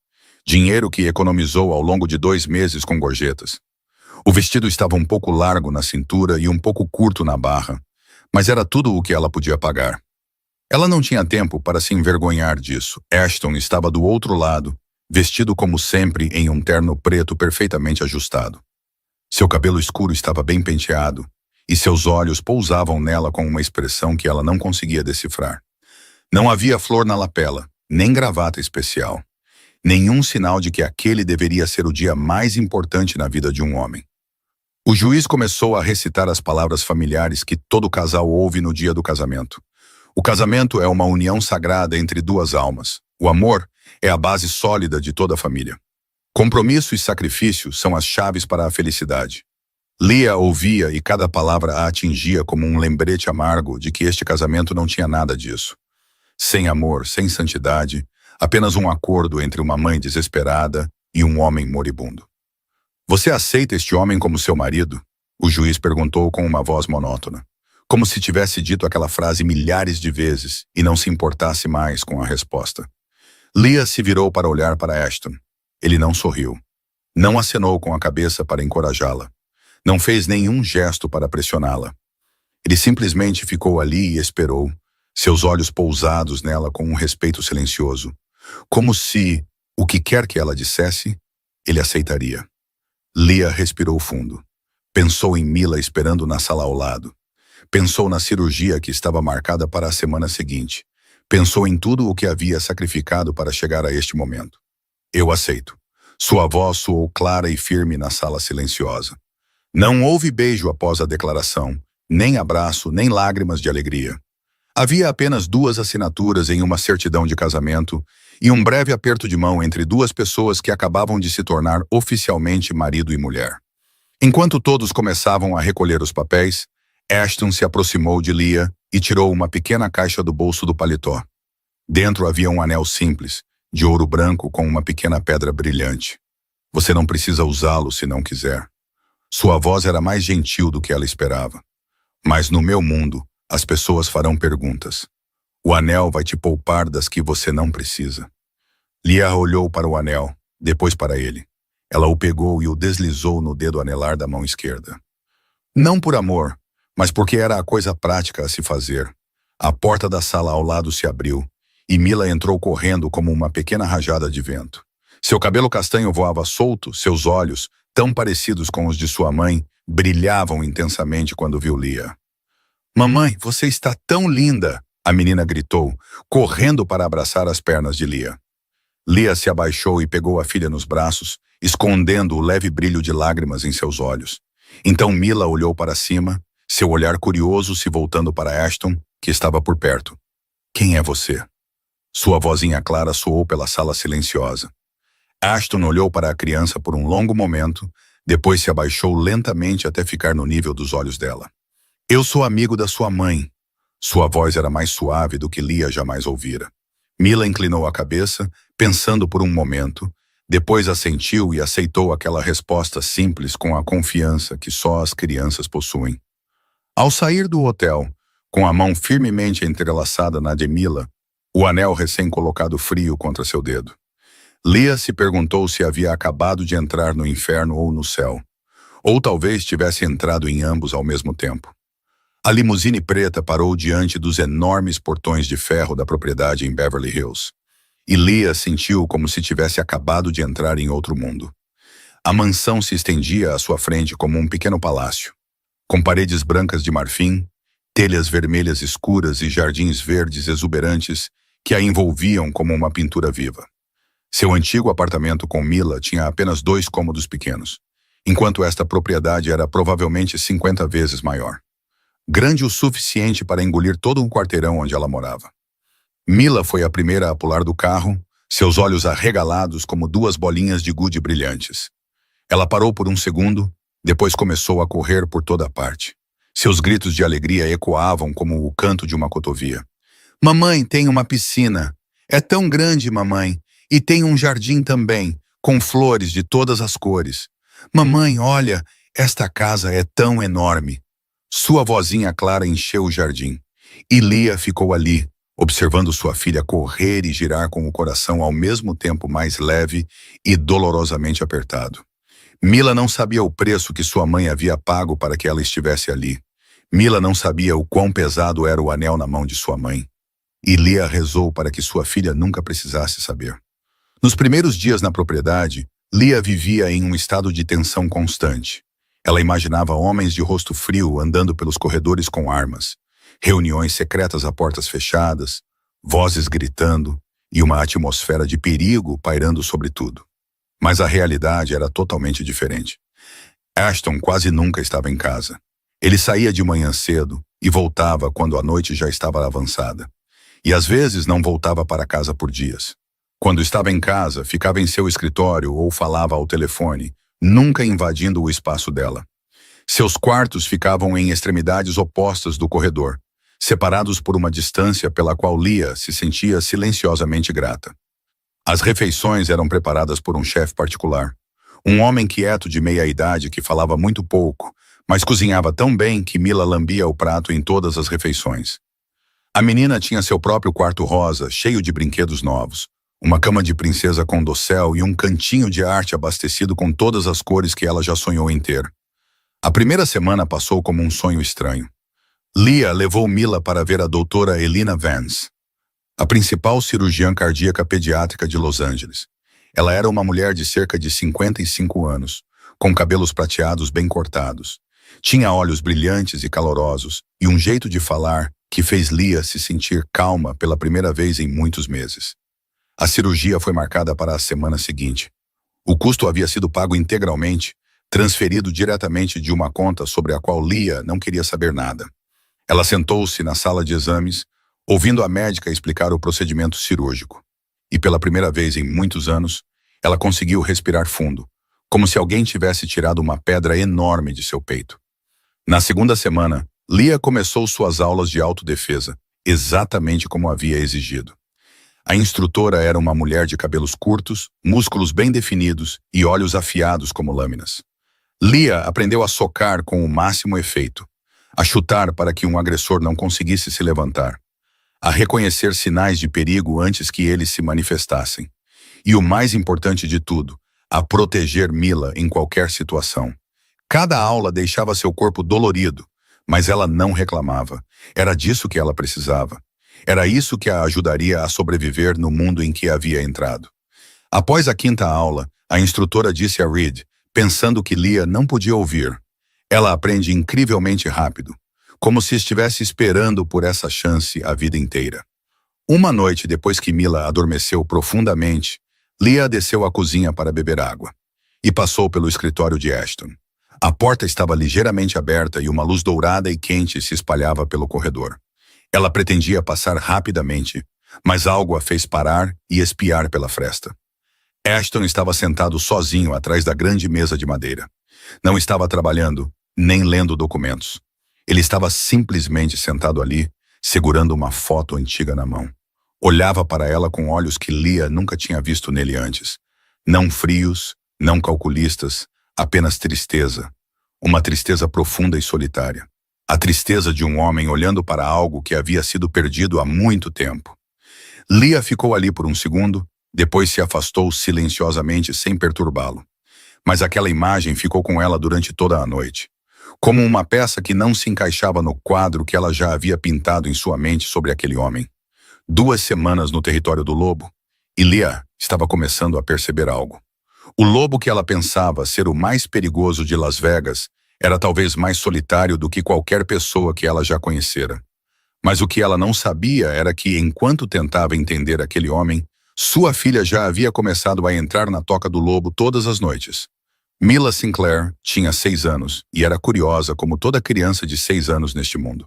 dinheiro que economizou ao longo de 2 meses com gorjetas. O vestido estava um pouco largo na cintura e um pouco curto na barra, mas era tudo o que ela podia pagar. Ela não tinha tempo para se envergonhar disso. Ashton estava do outro lado, vestido como sempre em um terno preto perfeitamente ajustado. Seu cabelo escuro estava bem penteado, e seus olhos pousavam nela com uma expressão que ela não conseguia decifrar. Não havia flor na lapela, nem gravata especial. Nenhum sinal de que aquele deveria ser o dia mais importante na vida de um homem. O juiz começou a recitar as palavras familiares que todo casal ouve no dia do casamento. O casamento é uma união sagrada entre 2 almas. O amor é a base sólida de toda a família. Compromisso e sacrifício são as chaves para a felicidade. Leah ouvia e cada palavra a atingia como um lembrete amargo de que este casamento não tinha nada disso. Sem amor, sem santidade, apenas um acordo entre uma mãe desesperada e um homem moribundo. Você aceita este homem como seu marido? O juiz perguntou com uma voz monótona, como se tivesse dito aquela frase milhares de vezes e não se importasse mais com a resposta. Leah se virou para olhar para Ashton. Ele não sorriu. Não acenou com a cabeça para encorajá-la. Não fez nenhum gesto para pressioná-la. Ele simplesmente ficou ali e esperou, seus olhos pousados nela com um respeito silencioso, como se, o que quer que ela dissesse, ele aceitaria. Leah respirou fundo. Pensou em Mila esperando na sala ao lado. Pensou na cirurgia que estava marcada para a semana seguinte. Pensou em tudo o que havia sacrificado para chegar a este momento. Eu aceito. Sua voz soou clara e firme na sala silenciosa. Não houve beijo após a declaração, nem abraço, nem lágrimas de alegria. Havia apenas 2 assinaturas em uma certidão de casamento e um breve aperto de mão entre 2 pessoas que acabavam de se tornar oficialmente marido e mulher. Enquanto todos começavam a recolher os papéis, Ashton se aproximou de Leah e tirou uma pequena caixa do bolso do paletó. Dentro havia um anel simples, de ouro branco com uma pequena pedra brilhante. Você não precisa usá-lo se não quiser. Sua voz era mais gentil do que ela esperava. Mas no meu mundo, as pessoas farão perguntas. O anel vai te poupar das que você não precisa. Leah olhou para o anel, depois para ele. Ela o pegou e o deslizou no dedo anelar da mão esquerda. Não por amor, mas porque era a coisa prática a se fazer. A porta da sala ao lado se abriu, e Mila entrou correndo como uma pequena rajada de vento. Seu cabelo castanho voava solto, seus olhos, tão parecidos com os de sua mãe, brilhavam intensamente quando viu Leah. Mamãe, você está tão linda! A menina gritou, correndo para abraçar as pernas de Leah. Leah se abaixou e pegou a filha nos braços, escondendo o leve brilho de lágrimas em seus olhos. Então Mila olhou para cima, seu olhar curioso se voltando para Ashton, que estava por perto. Quem é você? Sua vozinha clara soou pela sala silenciosa. Ashton olhou para a criança por um longo momento, depois se abaixou lentamente até ficar no nível dos olhos dela. Eu sou amigo da sua mãe. Sua voz era mais suave do que Leah jamais ouvira. Mila inclinou a cabeça, pensando por um momento, depois assentiu e aceitou aquela resposta simples com a confiança que só as crianças possuem. Ao sair do hotel, com a mão firmemente entrelaçada na de Mila, o anel recém-colocado frio contra seu dedo. Leah se perguntou se havia acabado de entrar no inferno ou no céu, ou talvez tivesse entrado em ambos ao mesmo tempo. A limusine preta parou diante dos enormes portões de ferro da propriedade em Beverly Hills, e Leah sentiu como se tivesse acabado de entrar em outro mundo. A mansão se estendia à sua frente como um pequeno palácio, com paredes brancas de marfim, telhas vermelhas escuras e jardins verdes exuberantes que a envolviam como uma pintura viva. Seu antigo apartamento com Mila tinha apenas 2 cômodos pequenos, enquanto esta propriedade era provavelmente 50 vezes maior. Grande o suficiente para engolir todo um quarteirão onde ela morava. Mila foi a primeira a pular do carro, seus olhos arregalados como 2 bolinhas de gude brilhantes. Ela parou por um segundo, Depois começou a correr por toda parte. Seus gritos de alegria ecoavam como o canto de uma cotovia. Mamãe tem uma piscina. É tão grande, mamãe. E tem um jardim também, com flores de todas as cores. Mamãe, olha, esta casa é tão enorme. Sua vozinha Clara encheu o jardim. E Lia ficou ali, observando sua filha correr e girar com o coração ao mesmo tempo mais leve e dolorosamente apertado. Mila não sabia o preço que sua mãe havia pago para que ela estivesse ali. Mila não sabia o quão pesado era o anel na mão de sua mãe. E Lia rezou para que sua filha nunca precisasse saber. Nos primeiros dias na propriedade, Lia vivia em um estado de tensão constante. Ela imaginava homens de rosto frio andando pelos corredores com armas, reuniões secretas a portas fechadas, vozes gritando e uma atmosfera de perigo pairando sobre tudo. Mas a realidade era totalmente diferente. Ashton quase nunca estava em casa. Ele saía de manhã cedo e voltava quando a noite já estava avançada. E às vezes não voltava para casa por dias. Quando estava em casa, ficava em seu escritório ou falava ao telefone, nunca invadindo o espaço dela. Seus quartos ficavam em extremidades opostas do corredor, separados por uma distância pela qual Lia se sentia silenciosamente grata. As refeições eram preparadas por um chefe particular, um homem quieto de meia-idade que falava muito pouco, mas cozinhava tão bem que Mila lambia o prato em todas as refeições. A menina tinha seu próprio quarto rosa, cheio de brinquedos novos, uma cama de princesa com dossel e um cantinho de arte abastecido com todas as cores que ela já sonhou em ter. A primeira semana passou como um sonho estranho. Lia levou Mila para ver a doutora Elina Vance, a principal cirurgiã cardíaca pediátrica de Los Angeles. Ela era uma mulher de cerca de 55 anos, com cabelos prateados bem cortados. Tinha olhos brilhantes e calorosos e um jeito de falar que fez Lia se sentir calma pela primeira vez em muitos meses. A cirurgia foi marcada para a semana seguinte. O custo havia sido pago integralmente, transferido diretamente de uma conta sobre a qual Lia não queria saber nada. Ela sentou-se na sala de exames, ouvindo a médica explicar o procedimento cirúrgico. E pela primeira vez em muitos anos, ela conseguiu respirar fundo, como se alguém tivesse tirado uma pedra enorme de seu peito. Na segunda semana, Lia começou suas aulas de autodefesa, exatamente como havia exigido. A instrutora era uma mulher de cabelos curtos, músculos bem definidos e olhos afiados como lâminas. Lia aprendeu a socar com o máximo efeito, a chutar para que um agressor não conseguisse se levantar, a reconhecer sinais de perigo antes que eles se manifestassem. E o mais importante de tudo, a proteger Mila em qualquer situação. Cada aula deixava seu corpo dolorido, mas ela não reclamava. Era disso que ela precisava. Era isso que a ajudaria a sobreviver no mundo em que havia entrado. Após a quinta aula, a instrutora disse a Reed, pensando que Lia não podia ouvir: ela aprende incrivelmente rápido, como se estivesse esperando por essa chance a vida inteira. Uma noite depois que Mila adormeceu profundamente, Lia desceu à cozinha para beber água e passou pelo escritório de Ashton. A porta estava ligeiramente aberta e uma luz dourada e quente se espalhava pelo corredor. Ela pretendia passar rapidamente, mas algo a fez parar e espiar pela fresta. Ashton estava sentado sozinho atrás da grande mesa de madeira. Não estava trabalhando, nem lendo documentos. Ele estava simplesmente sentado ali, segurando uma foto antiga na mão. Olhava para ela com olhos que Lia nunca tinha visto nele antes. Não frios, não calculistas, apenas tristeza. Uma tristeza profunda e solitária. A tristeza de um homem olhando para algo que havia sido perdido há muito tempo. Lia ficou ali por um segundo, depois se afastou silenciosamente sem perturbá-lo. Mas aquela imagem ficou com ela durante toda a noite, como uma peça que não se encaixava no quadro que ela já havia pintado em sua mente sobre aquele homem. 2 semanas no território do lobo, e Lia estava começando a perceber algo. O lobo que ela pensava ser o mais perigoso de Las Vegas era talvez mais solitário do que qualquer pessoa que ela já conhecera. Mas o que ela não sabia era que, enquanto tentava entender aquele homem, sua filha já havia começado a entrar na toca do lobo todas as noites. Mila Sinclair tinha 6 anos e era curiosa como toda criança de 6 anos neste mundo.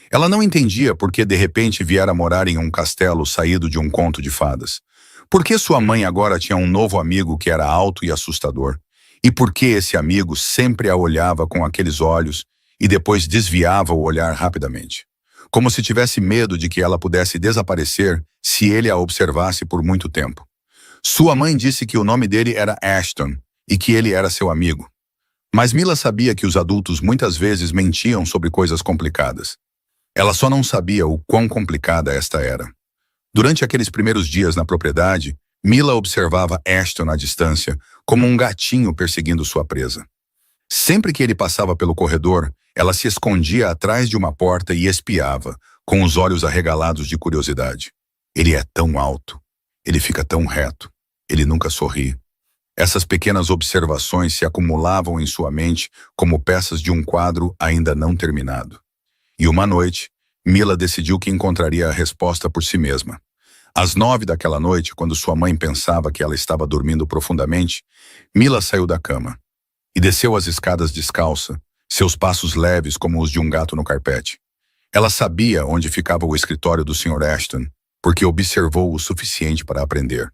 Ela não entendia por que de repente viera morar em um castelo saído de um conto de fadas. Por que sua mãe agora tinha um novo amigo que era alto e assustador? E por que esse amigo sempre a olhava com aqueles olhos e depois desviava o olhar rapidamente? Como se tivesse medo de que ela pudesse desaparecer se ele a observasse por muito tempo. Sua mãe disse que o nome dele era Ashton e que ele era seu amigo. Mas Mila sabia que os adultos muitas vezes mentiam sobre coisas complicadas. Ela só não sabia o quão complicada esta era. Durante aqueles primeiros dias na propriedade, Mila observava Ashton à distância, como um gatinho perseguindo sua presa. Sempre que ele passava pelo corredor, ela se escondia atrás de uma porta e espiava, com os olhos arregalados de curiosidade. Ele é tão alto. Ele fica tão reto. Ele nunca sorri. Essas pequenas observações se acumulavam em sua mente como peças de um quadro ainda não terminado. E uma noite, Mila decidiu que encontraria a resposta por si mesma. Às 9 daquela noite, quando sua mãe pensava que ela estava dormindo profundamente, Mila saiu da cama e desceu as escadas descalça, seus passos leves como os de um gato no carpete. Ela sabia onde ficava o escritório do Sr. Ashton, porque observou o suficiente para aprender.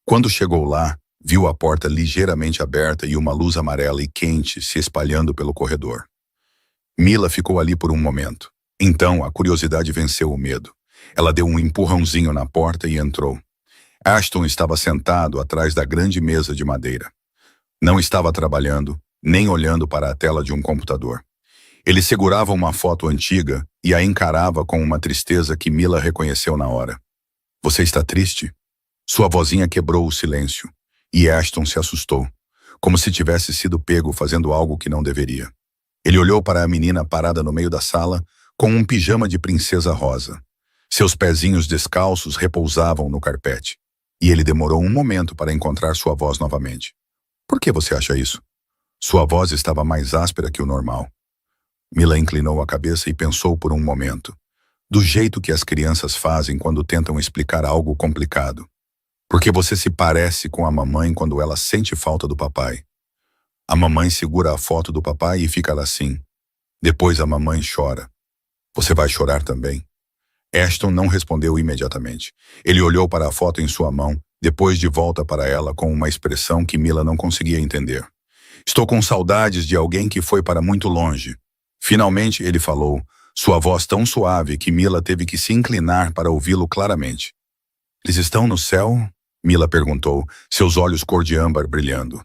Quando chegou lá, viu a porta ligeiramente aberta e uma luz amarela e quente se espalhando pelo corredor. Mila ficou ali por um momento. Então, a curiosidade venceu o medo. Ela deu um empurrãozinho na porta e entrou. Ashton estava sentado atrás da grande mesa de madeira. Não estava trabalhando, nem olhando para a tela de um computador. Ele segurava uma foto antiga e a encarava com uma tristeza que Mila reconheceu na hora. "Você está triste?" Sua vozinha quebrou o silêncio, e Ashton se assustou, como se tivesse sido pego fazendo algo que não deveria. Ele olhou para a menina parada no meio da sala, com um pijama de princesa rosa. Seus pezinhos descalços repousavam no carpete, e ele demorou um momento para encontrar sua voz novamente. "Por que você acha isso?" Sua voz estava mais áspera que o normal. Mila inclinou a cabeça e pensou por um momento, do jeito que as crianças fazem quando tentam explicar algo complicado. "Porque você se parece com a mamãe quando ela sente falta do papai. A mamãe segura a foto do papai e fica lá assim. Depois a mamãe chora. Você vai chorar também?" Ashton não respondeu imediatamente. Ele olhou para a foto em sua mão, depois de volta para ela com uma expressão que Mila não conseguia entender. "Estou com saudades de alguém que foi para muito longe." Finalmente ele falou, sua voz tão suave que Mila teve que se inclinar para ouvi-lo claramente. "Eles estão no céu?" Mila perguntou, seus olhos cor de âmbar brilhando.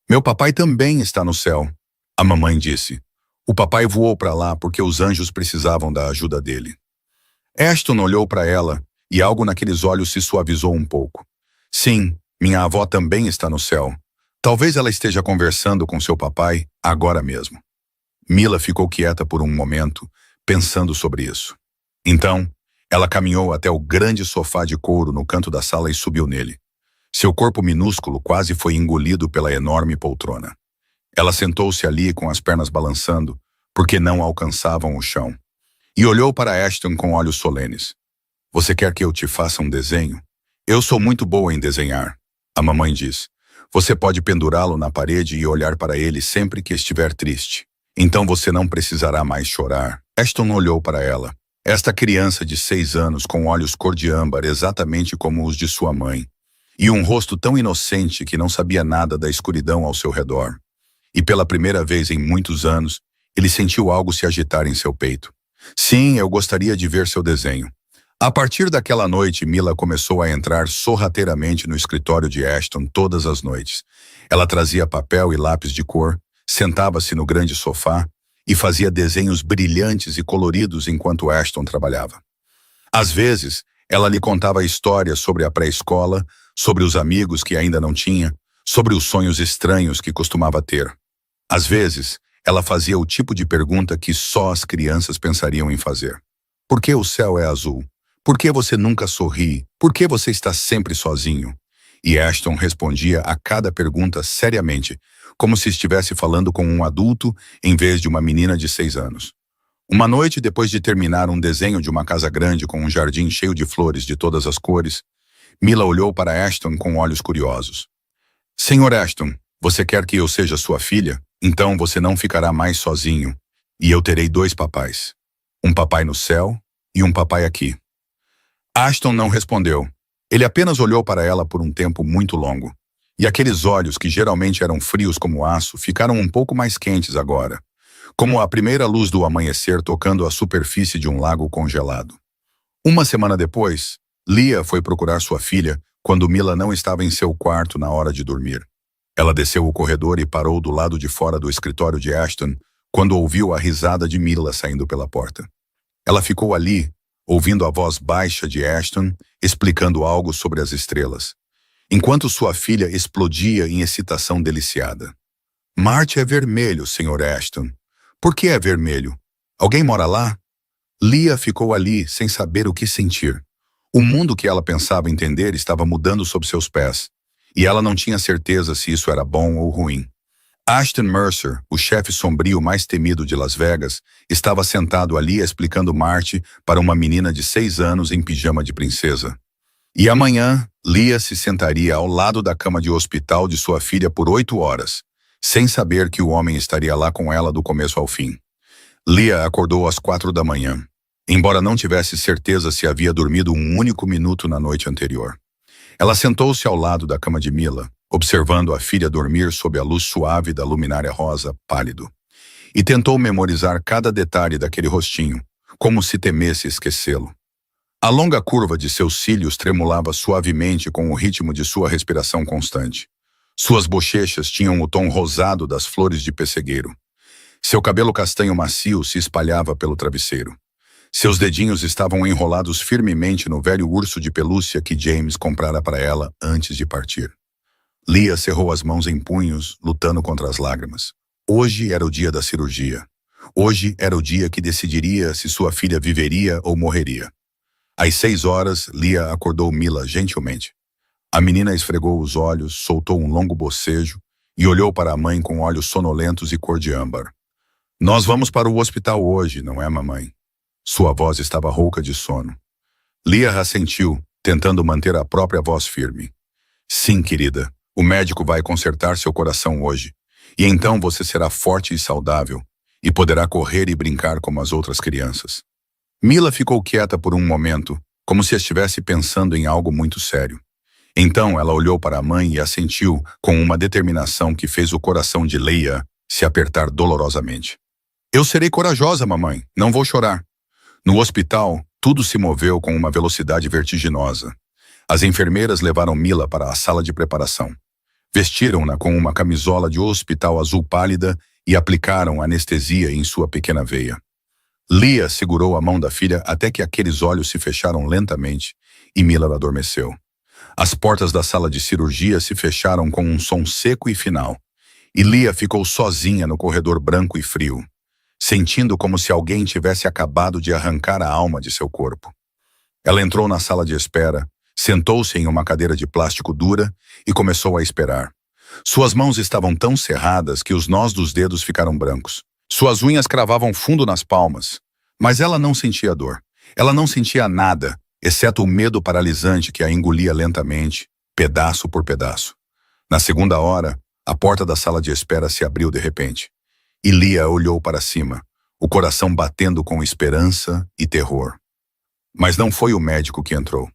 "Meu papai também está no céu," a mamãe disse. "O papai voou para lá porque os anjos precisavam da ajuda dele." Ashton olhou para ela e algo naqueles olhos se suavizou um pouco. "Sim, minha avó também está no céu. Talvez ela esteja conversando com seu papai agora mesmo." Mila ficou quieta por um momento, pensando sobre isso. Então, ela caminhou até o grande sofá de couro no canto da sala e subiu nele. Seu corpo minúsculo quase foi engolido pela enorme poltrona. Ela sentou-se ali com as pernas balançando, porque não alcançavam o chão. E olhou para Ashton com olhos solenes. "Você quer que eu te faça um desenho?" "Eu sou muito boa em desenhar," a mamãe disse. "Você pode pendurá-lo na parede e olhar para ele sempre que estiver triste. Então você não precisará mais chorar." Ashton olhou para ela. Esta criança de 6 anos com olhos cor de âmbar exatamente como os de sua mãe. E um rosto tão inocente que não sabia nada da escuridão ao seu redor. E pela primeira vez em muitos anos, ele sentiu algo se agitar em seu peito. "Sim, eu gostaria de ver seu desenho." A partir daquela noite, Mila começou a entrar sorrateiramente no escritório de Ashton todas as noites. Ela trazia papel e lápis de cor, sentava-se no grande sofá e fazia desenhos brilhantes e coloridos enquanto Ashton trabalhava. Às vezes, ela lhe contava histórias sobre a pré-escola, sobre os amigos que ainda não tinha, sobre os sonhos estranhos que costumava ter. Às vezes, ela fazia o tipo de pergunta que só as crianças pensariam em fazer. "Por que o céu é azul? Por que você nunca sorri? Por que você está sempre sozinho?" E Ashton respondia a cada pergunta seriamente, como se estivesse falando com um adulto em vez de uma menina de 6 anos. Uma noite, depois de terminar um desenho de uma casa grande com um jardim cheio de flores de todas as cores, Mila olhou para Ashton com olhos curiosos. "Senhor Ashton, você quer que eu seja sua filha? Então você não ficará mais sozinho, e eu terei 2 papais. Um papai no céu e um papai aqui." Ashton não respondeu. Ele apenas olhou para ela por um tempo muito longo. E aqueles olhos, que geralmente eram frios como aço, ficaram um pouco mais quentes agora, como a primeira luz do amanhecer tocando a superfície de um lago congelado. Uma semana depois, Leah foi procurar sua filha quando Mila não estava em seu quarto na hora de dormir. Ela desceu o corredor e parou do lado de fora do escritório de Ashton quando ouviu a risada de Mila saindo pela porta. Ela ficou ali, ouvindo a voz baixa de Ashton explicando algo sobre as estrelas, enquanto sua filha explodia em excitação deliciada. Marte é vermelho, Sr. Ashton. Por que é vermelho? Alguém mora lá? Leah ficou ali, sem saber o que sentir. O mundo que ela pensava entender estava mudando sob seus pés, e ela não tinha certeza se isso era bom ou ruim. Ashton Mercer, o chefe sombrio mais temido de Las Vegas, estava sentado ali explicando Marte para uma menina de 6 anos em pijama de princesa. E amanhã, Leah se sentaria ao lado da cama de hospital de sua filha por 8 horas, sem saber que o homem estaria lá com ela do começo ao fim. Leah acordou às 4 da manhã, embora não tivesse certeza se havia dormido um único minuto na noite anterior. Ela sentou-se ao lado da cama de Mila, observando a filha dormir sob a luz suave da luminária rosa pálido, e tentou memorizar cada detalhe daquele rostinho, como se temesse esquecê-lo. A longa curva de seus cílios tremulava suavemente com o ritmo de sua respiração constante. Suas bochechas tinham o tom rosado das flores de pessegueiro. Seu cabelo castanho macio se espalhava pelo travesseiro. Seus dedinhos estavam enrolados firmemente no velho urso de pelúcia que James comprara para ela antes de partir. Leah cerrou as mãos em punhos, lutando contra as lágrimas. Hoje era o dia da cirurgia. Hoje era o dia que decidiria se sua filha viveria ou morreria. Às 6 horas, Leah acordou Mila gentilmente. A menina esfregou os olhos, soltou um longo bocejo e olhou para a mãe com olhos sonolentos e cor de âmbar. Nós vamos para o hospital hoje, não é, mamãe? Sua voz estava rouca de sono. Leah assentiu, tentando manter a própria voz firme. Sim, querida. O médico vai consertar seu coração hoje, e então você será forte e saudável, e poderá correr e brincar como as outras crianças. Mila ficou quieta por um momento, como se estivesse pensando em algo muito sério. Então ela olhou para a mãe e assentiu com uma determinação que fez o coração de Leah se apertar dolorosamente. Eu serei corajosa, mamãe, não vou chorar. No hospital, tudo se moveu com uma velocidade vertiginosa. As enfermeiras levaram Mila para a sala de preparação. Vestiram-na com uma camisola de hospital azul pálida e aplicaram anestesia em sua pequena veia. Leah segurou a mão da filha até que aqueles olhos se fecharam lentamente e Mila adormeceu. As portas da sala de cirurgia se fecharam com um som seco e final, e Leah ficou sozinha no corredor branco e frio, sentindo como se alguém tivesse acabado de arrancar a alma de seu corpo. Ela entrou na sala de espera, sentou-se em uma cadeira de plástico dura e começou a esperar. Suas mãos estavam tão cerradas que os nós dos dedos ficaram brancos. Suas unhas cravavam fundo nas palmas. Mas ela não sentia dor. Ela não sentia nada, exceto o medo paralisante que a engolia lentamente, pedaço por pedaço. Na segunda hora, a porta da sala de espera se abriu de repente. E Leah olhou para cima, o coração batendo com esperança e terror. Mas não foi o médico que entrou.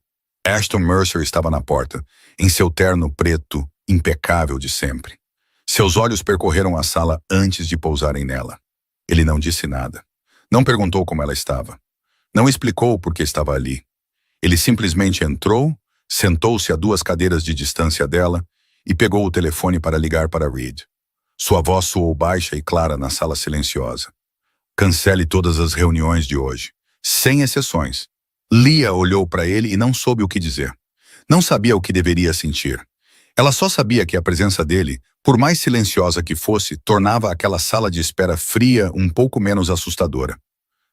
Ashton Mercer estava na porta, em seu terno preto, impecável de sempre. Seus olhos percorreram a sala antes de pousarem nela. Ele não disse nada. Não perguntou como ela estava. Não explicou por que estava ali. Ele simplesmente entrou, sentou-se a 2 cadeiras de distância dela e pegou o telefone para ligar para Reed. Sua voz soou baixa e clara na sala silenciosa. Cancele todas as reuniões de hoje, sem exceções. Leah olhou para ele e não soube o que dizer. Não sabia o que deveria sentir. Ela só sabia que a presença dele, por mais silenciosa que fosse, tornava aquela sala de espera fria um pouco menos assustadora.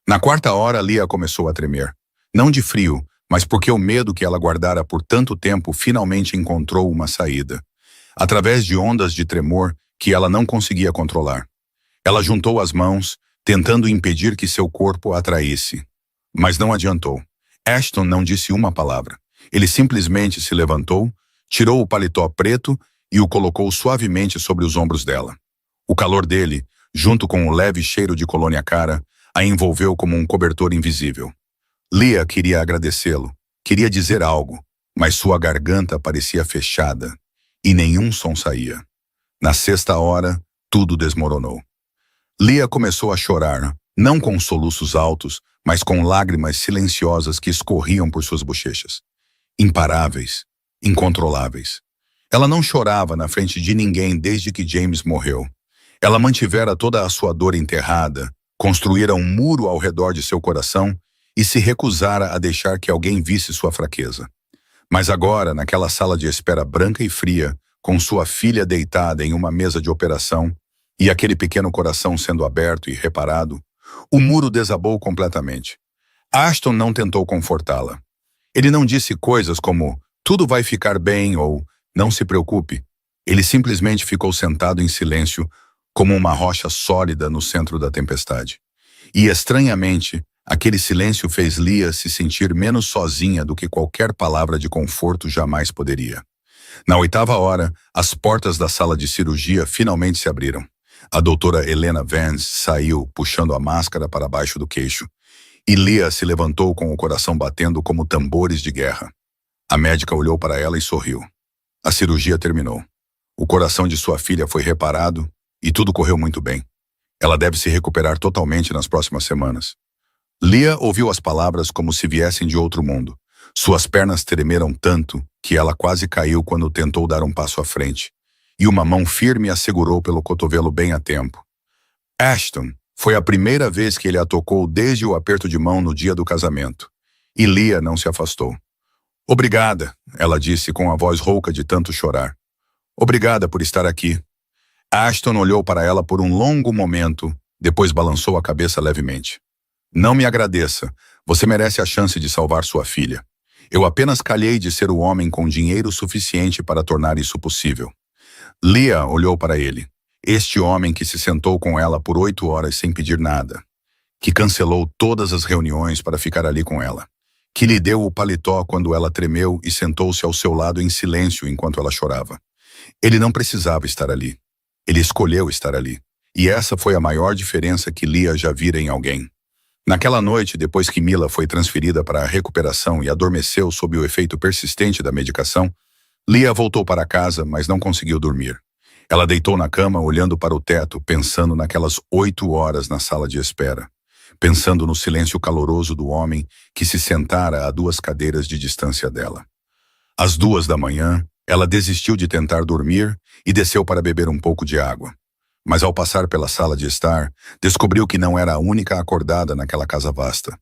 Na 4ª hora, Leah começou a tremer. Não de frio, mas porque o medo que ela guardara por tanto tempo finalmente encontrou uma saída. Através de ondas de tremor que ela não conseguia controlar. Ela juntou as mãos, tentando impedir que seu corpo a atraísse. Mas não adiantou. Ashton não disse uma palavra. Ele simplesmente se levantou, tirou o paletó preto e o colocou suavemente sobre os ombros dela. O calor dele, junto com o leve cheiro de colônia cara, a envolveu como um cobertor invisível. Leah queria agradecê-lo, queria dizer algo, mas sua garganta parecia fechada, e nenhum som saía. Na sexta hora, tudo desmoronou. Leah começou a chorar, não com soluços altos, mas com lágrimas silenciosas que escorriam por suas bochechas. Imparáveis, incontroláveis. Ela não chorava na frente de ninguém desde que James morreu. Ela mantivera toda a sua dor enterrada, construíra um muro ao redor de seu coração e se recusara a deixar que alguém visse sua fraqueza. Mas agora, naquela sala de espera branca e fria, com sua filha deitada em uma mesa de operação e aquele pequeno coração sendo aberto e reparado, o muro desabou completamente. Ashton não tentou confortá-la. Ele não disse coisas como "tudo vai ficar bem" ou "não se preocupe". Ele simplesmente ficou sentado em silêncio, como uma rocha sólida no centro da tempestade. E, estranhamente, aquele silêncio fez Leah se sentir menos sozinha do que qualquer palavra de conforto jamais poderia. Na 8ª hora, as portas da sala de cirurgia finalmente se abriram. A doutora Helena Vance saiu, puxando a máscara para baixo do queixo, e Leah se levantou com o coração batendo como tambores de guerra. A médica olhou para ela e sorriu. A cirurgia terminou. O coração de sua filha foi reparado e tudo correu muito bem. Ela deve se recuperar totalmente nas próximas semanas. Leah ouviu as palavras como se viessem de outro mundo. Suas pernas tremeram tanto que ela quase caiu quando tentou dar um passo à frente, e uma mão firme a segurou pelo cotovelo bem a tempo. Ashton, foi a primeira vez que ele a tocou desde o aperto de mão no dia do casamento, e Leah não se afastou. "Obrigada", ela disse com a voz rouca de tanto chorar. "Obrigada por estar aqui." Ashton olhou para ela por um longo momento, depois balançou a cabeça levemente. "Não me agradeça. Você merece a chance de salvar sua filha. Eu apenas calhei de ser o homem com dinheiro suficiente para tornar isso possível." Leah olhou para ele. Este homem que se sentou com ela por 8 horas sem pedir nada. Que cancelou todas as reuniões para ficar ali com ela. Que lhe deu o paletó quando ela tremeu e sentou-se ao seu lado em silêncio enquanto ela chorava. Ele não precisava estar ali. Ele escolheu estar ali. E essa foi a maior diferença que Leah já vira em alguém. Naquela noite, depois que Mila foi transferida para a recuperação e adormeceu sob o efeito persistente da medicação, Leah voltou para casa, mas não conseguiu dormir. Ela deitou na cama, olhando para o teto, pensando naquelas 8 horas na sala de espera. Pensando no silêncio caloroso do homem que se sentara a 2 cadeiras de distância dela. Às 2 da manhã, ela desistiu de tentar dormir e desceu para beber um pouco de água. Mas ao passar pela sala de estar, descobriu que não era a única acordada naquela casa vasta.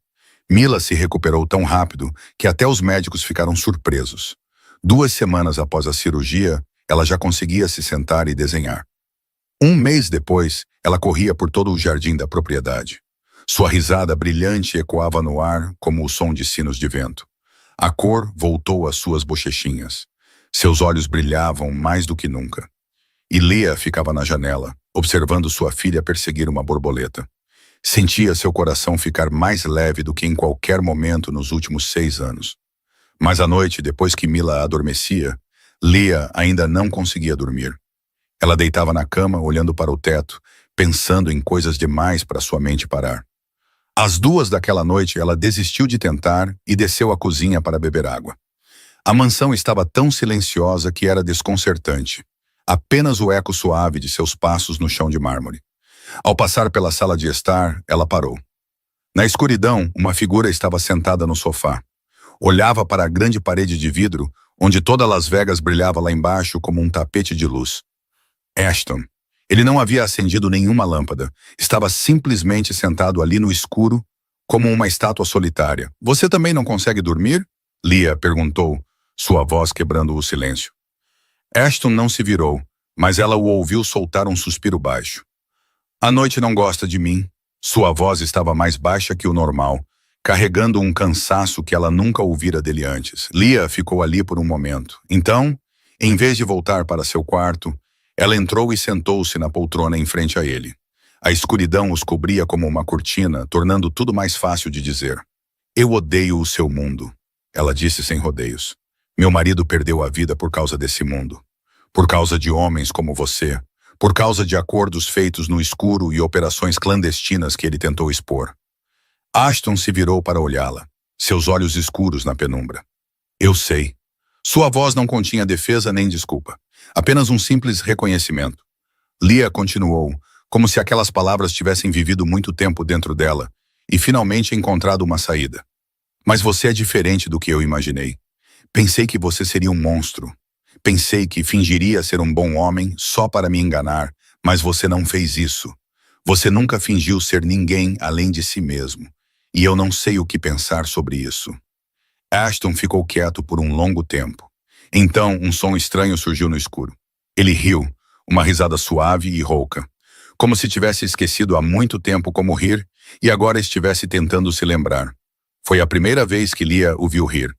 Mila se recuperou tão rápido que até os médicos ficaram surpresos. 2 semanas após a cirurgia, ela já conseguia se sentar e desenhar. 1 mês depois, ela corria por todo o jardim da propriedade. Sua risada brilhante ecoava no ar como o som de sinos de vento. A cor voltou às suas bochechinhas. Seus olhos brilhavam mais do que nunca. E Leah ficava na janela, observando sua filha perseguir uma borboleta. Sentia seu coração ficar mais leve do que em qualquer momento nos últimos 6 anos. Mas à noite, depois que Mila adormecia, Leah ainda não conseguia dormir. Ela deitava na cama, olhando para o teto, pensando em coisas demais para sua mente parar. Às 2 daquela noite, ela desistiu de tentar e desceu à cozinha para beber água. A mansão estava tão silenciosa que era desconcertante. Apenas o eco suave de seus passos no chão de mármore. Ao passar pela sala de estar, ela parou. Na escuridão, uma figura estava sentada no sofá. Olhava para a grande parede de vidro, onde toda Las Vegas brilhava lá embaixo como um tapete de luz. Ashton. Ele não havia acendido nenhuma lâmpada. Estava simplesmente sentado ali no escuro, como uma estátua solitária. "Você também não consegue dormir?" Leah perguntou, sua voz quebrando o silêncio. Ashton não se virou, mas ela o ouviu soltar um suspiro baixo. "A noite não gosta de mim." Sua voz estava mais baixa que o normal, carregando um cansaço que ela nunca ouvira dele antes. Leah ficou ali por um momento. Então, em vez de voltar para seu quarto, ela entrou e sentou-se na poltrona em frente a ele. A escuridão os cobria como uma cortina, tornando tudo mais fácil de dizer. "Eu odeio o seu mundo", ela disse sem rodeios. "Meu marido perdeu a vida por causa desse mundo. Por causa de homens como você. Por causa de acordos feitos no escuro e operações clandestinas que ele tentou expor." Ashton se virou para olhá-la, seus olhos escuros na penumbra. "Eu sei." Sua voz não continha defesa nem desculpa. Apenas um simples reconhecimento. Lia continuou, como se aquelas palavras tivessem vivido muito tempo dentro dela e finalmente encontrado uma saída. Mas você é diferente do que eu imaginei. Pensei que você seria um monstro. Pensei que fingiria ser um bom homem só para me enganar, mas você não fez isso. Você nunca fingiu ser ninguém além de si mesmo. E eu não sei o que pensar sobre isso. Ashton ficou quieto por um longo tempo. Então, um som estranho surgiu no escuro. Ele riu, uma risada suave e rouca, como se tivesse esquecido há muito tempo como rir e agora estivesse tentando se lembrar. Foi a primeira vez que Lia o viu rir.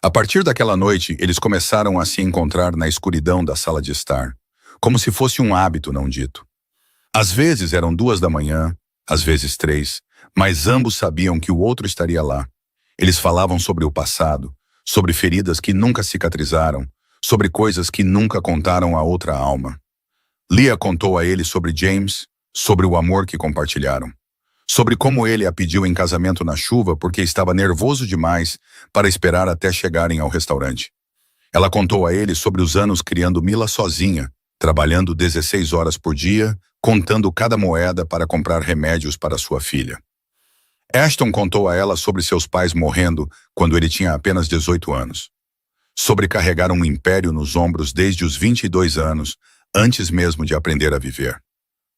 A partir daquela noite, eles começaram a se encontrar na escuridão da sala de estar, como se fosse um hábito não dito. Às vezes eram 2 da manhã, às vezes 3, mas ambos sabiam que o outro estaria lá. Eles falavam sobre o passado, sobre feridas que nunca cicatrizaram, sobre coisas que nunca contaram a outra alma. Lia contou a ele sobre James, sobre o amor que compartilharam, sobre como ele a pediu em casamento na chuva porque estava nervoso demais para esperar até chegarem ao restaurante. Ela contou a ele sobre os anos criando Mila sozinha, trabalhando 16 horas por dia, contando cada moeda para comprar remédios para sua filha. Ashton contou a ela sobre seus pais morrendo quando ele tinha apenas 18 anos. Sobre carregar um império nos ombros desde os 22 anos, antes mesmo de aprender a viver.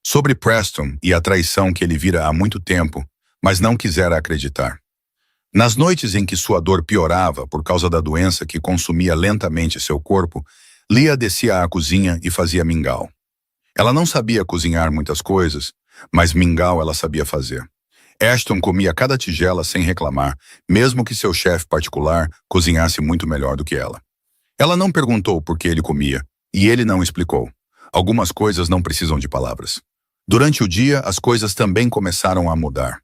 Sobre Preston e a traição que ele vira há muito tempo, mas não quisera acreditar. Nas noites em que sua dor piorava por causa da doença que consumia lentamente seu corpo, Lia descia à cozinha e fazia mingau. Ela não sabia cozinhar muitas coisas, mas mingau ela sabia fazer. Ashton comia cada tigela sem reclamar, mesmo que seu chefe particular cozinhasse muito melhor do que ela. Ela não perguntou por que ele comia, e ele não explicou. Algumas coisas não precisam de palavras. Durante o dia, as coisas também começaram a mudar.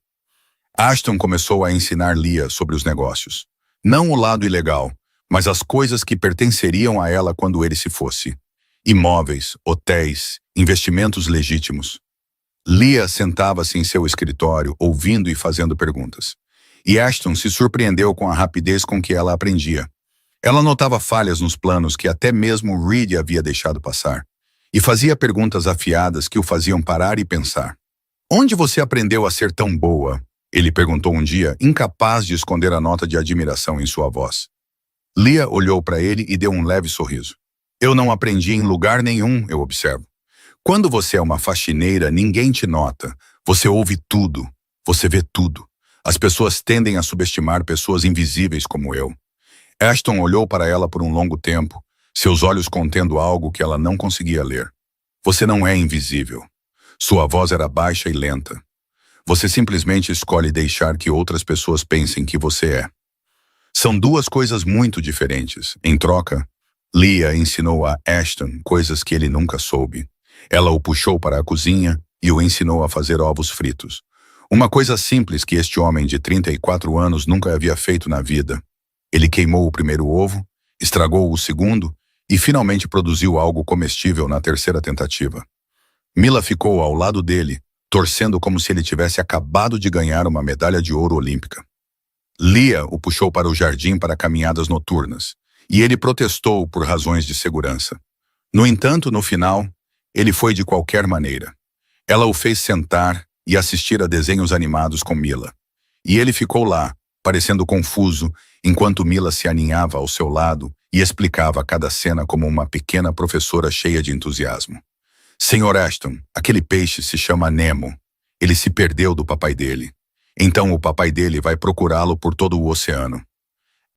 Ashton começou a ensinar Lia sobre os negócios. Não o lado ilegal, mas as coisas que pertenceriam a ela quando ele se fosse. Imóveis, hotéis, investimentos legítimos. Lia sentava-se em seu escritório, ouvindo e fazendo perguntas. E Ashton se surpreendeu com a rapidez com que ela aprendia. Ela notava falhas nos planos que até mesmo Reed havia deixado passar. E fazia perguntas afiadas que o faziam parar e pensar. Onde você aprendeu a ser tão boa? Ele perguntou um dia, incapaz de esconder a nota de admiração em sua voz. Lia olhou para ele e deu um leve sorriso. Eu não aprendi em lugar nenhum, eu observo. Quando você é uma faxineira, ninguém te nota. Você ouve tudo. Você vê tudo. As pessoas tendem a subestimar pessoas invisíveis como eu. Ashton olhou para ela por um longo tempo, seus olhos contendo algo que ela não conseguia ler. Você não é invisível. Sua voz era baixa e lenta. Você simplesmente escolhe deixar que outras pessoas pensem que você é. São duas coisas muito diferentes. Em troca, Lia ensinou a Ashton coisas que ele nunca soube. Ela o puxou para a cozinha e o ensinou a fazer ovos fritos. Uma coisa simples que este homem de 34 anos nunca havia feito na vida. Ele queimou o primeiro ovo, estragou o segundo e finalmente produziu algo comestível na terceira tentativa. Mila ficou ao lado dele, torcendo como se ele tivesse acabado de ganhar uma medalha de ouro olímpica. Lia o puxou para o jardim para caminhadas noturnas, e ele protestou por razões de segurança. No entanto, no final, ele foi de qualquer maneira. Ela o fez sentar e assistir a desenhos animados com Mila. E ele ficou lá, parecendo confuso, enquanto Mila se aninhava ao seu lado e explicava cada cena como uma pequena professora cheia de entusiasmo. Senhor Ashton, aquele peixe se chama Nemo. Ele se perdeu do papai dele. Então o papai dele vai procurá-lo por todo o oceano.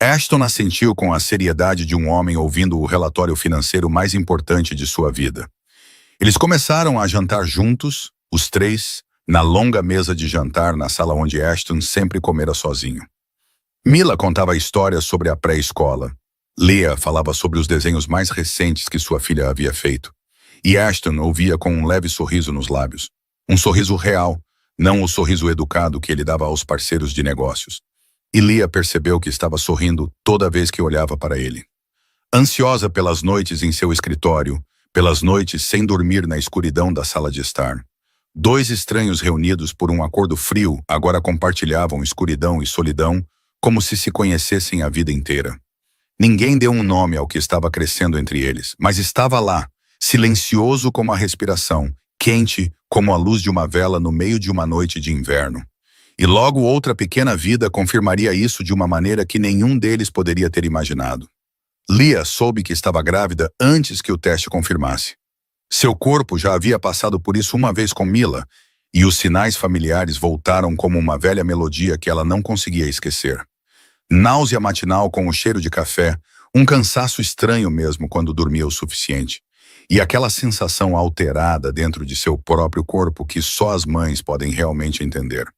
Ashton assentiu com a seriedade de um homem ouvindo o relatório financeiro mais importante de sua vida. Eles começaram a jantar juntos, os três, na longa mesa de jantar na sala onde Ashton sempre comera sozinho. Mila contava histórias sobre a pré-escola. Lia falava sobre os desenhos mais recentes que sua filha havia feito. E Ashton ouvia com um leve sorriso nos lábios. Um sorriso real, não o sorriso educado que ele dava aos parceiros de negócios. E Lia percebeu que estava sorrindo toda vez que olhava para ele. Ansiosa pelas noites em seu escritório, pelas noites sem dormir na escuridão da sala de estar. Dois estranhos reunidos por um acordo frio agora compartilhavam escuridão e solidão como se conhecessem a vida inteira. Ninguém deu um nome ao que estava crescendo entre eles, mas estava lá, silencioso como a respiração, quente como a luz de uma vela no meio de uma noite de inverno. E logo outra pequena vida confirmaria isso de uma maneira que nenhum deles poderia ter imaginado. Leah soube que estava grávida antes que o teste confirmasse. Seu corpo já havia passado por isso uma vez com Mila, e os sinais familiares voltaram como uma velha melodia que ela não conseguia esquecer. Náusea matinal com o cheiro de café, um cansaço estranho mesmo quando dormia o suficiente, e aquela sensação alterada dentro de seu próprio corpo que só as mães podem realmente entender.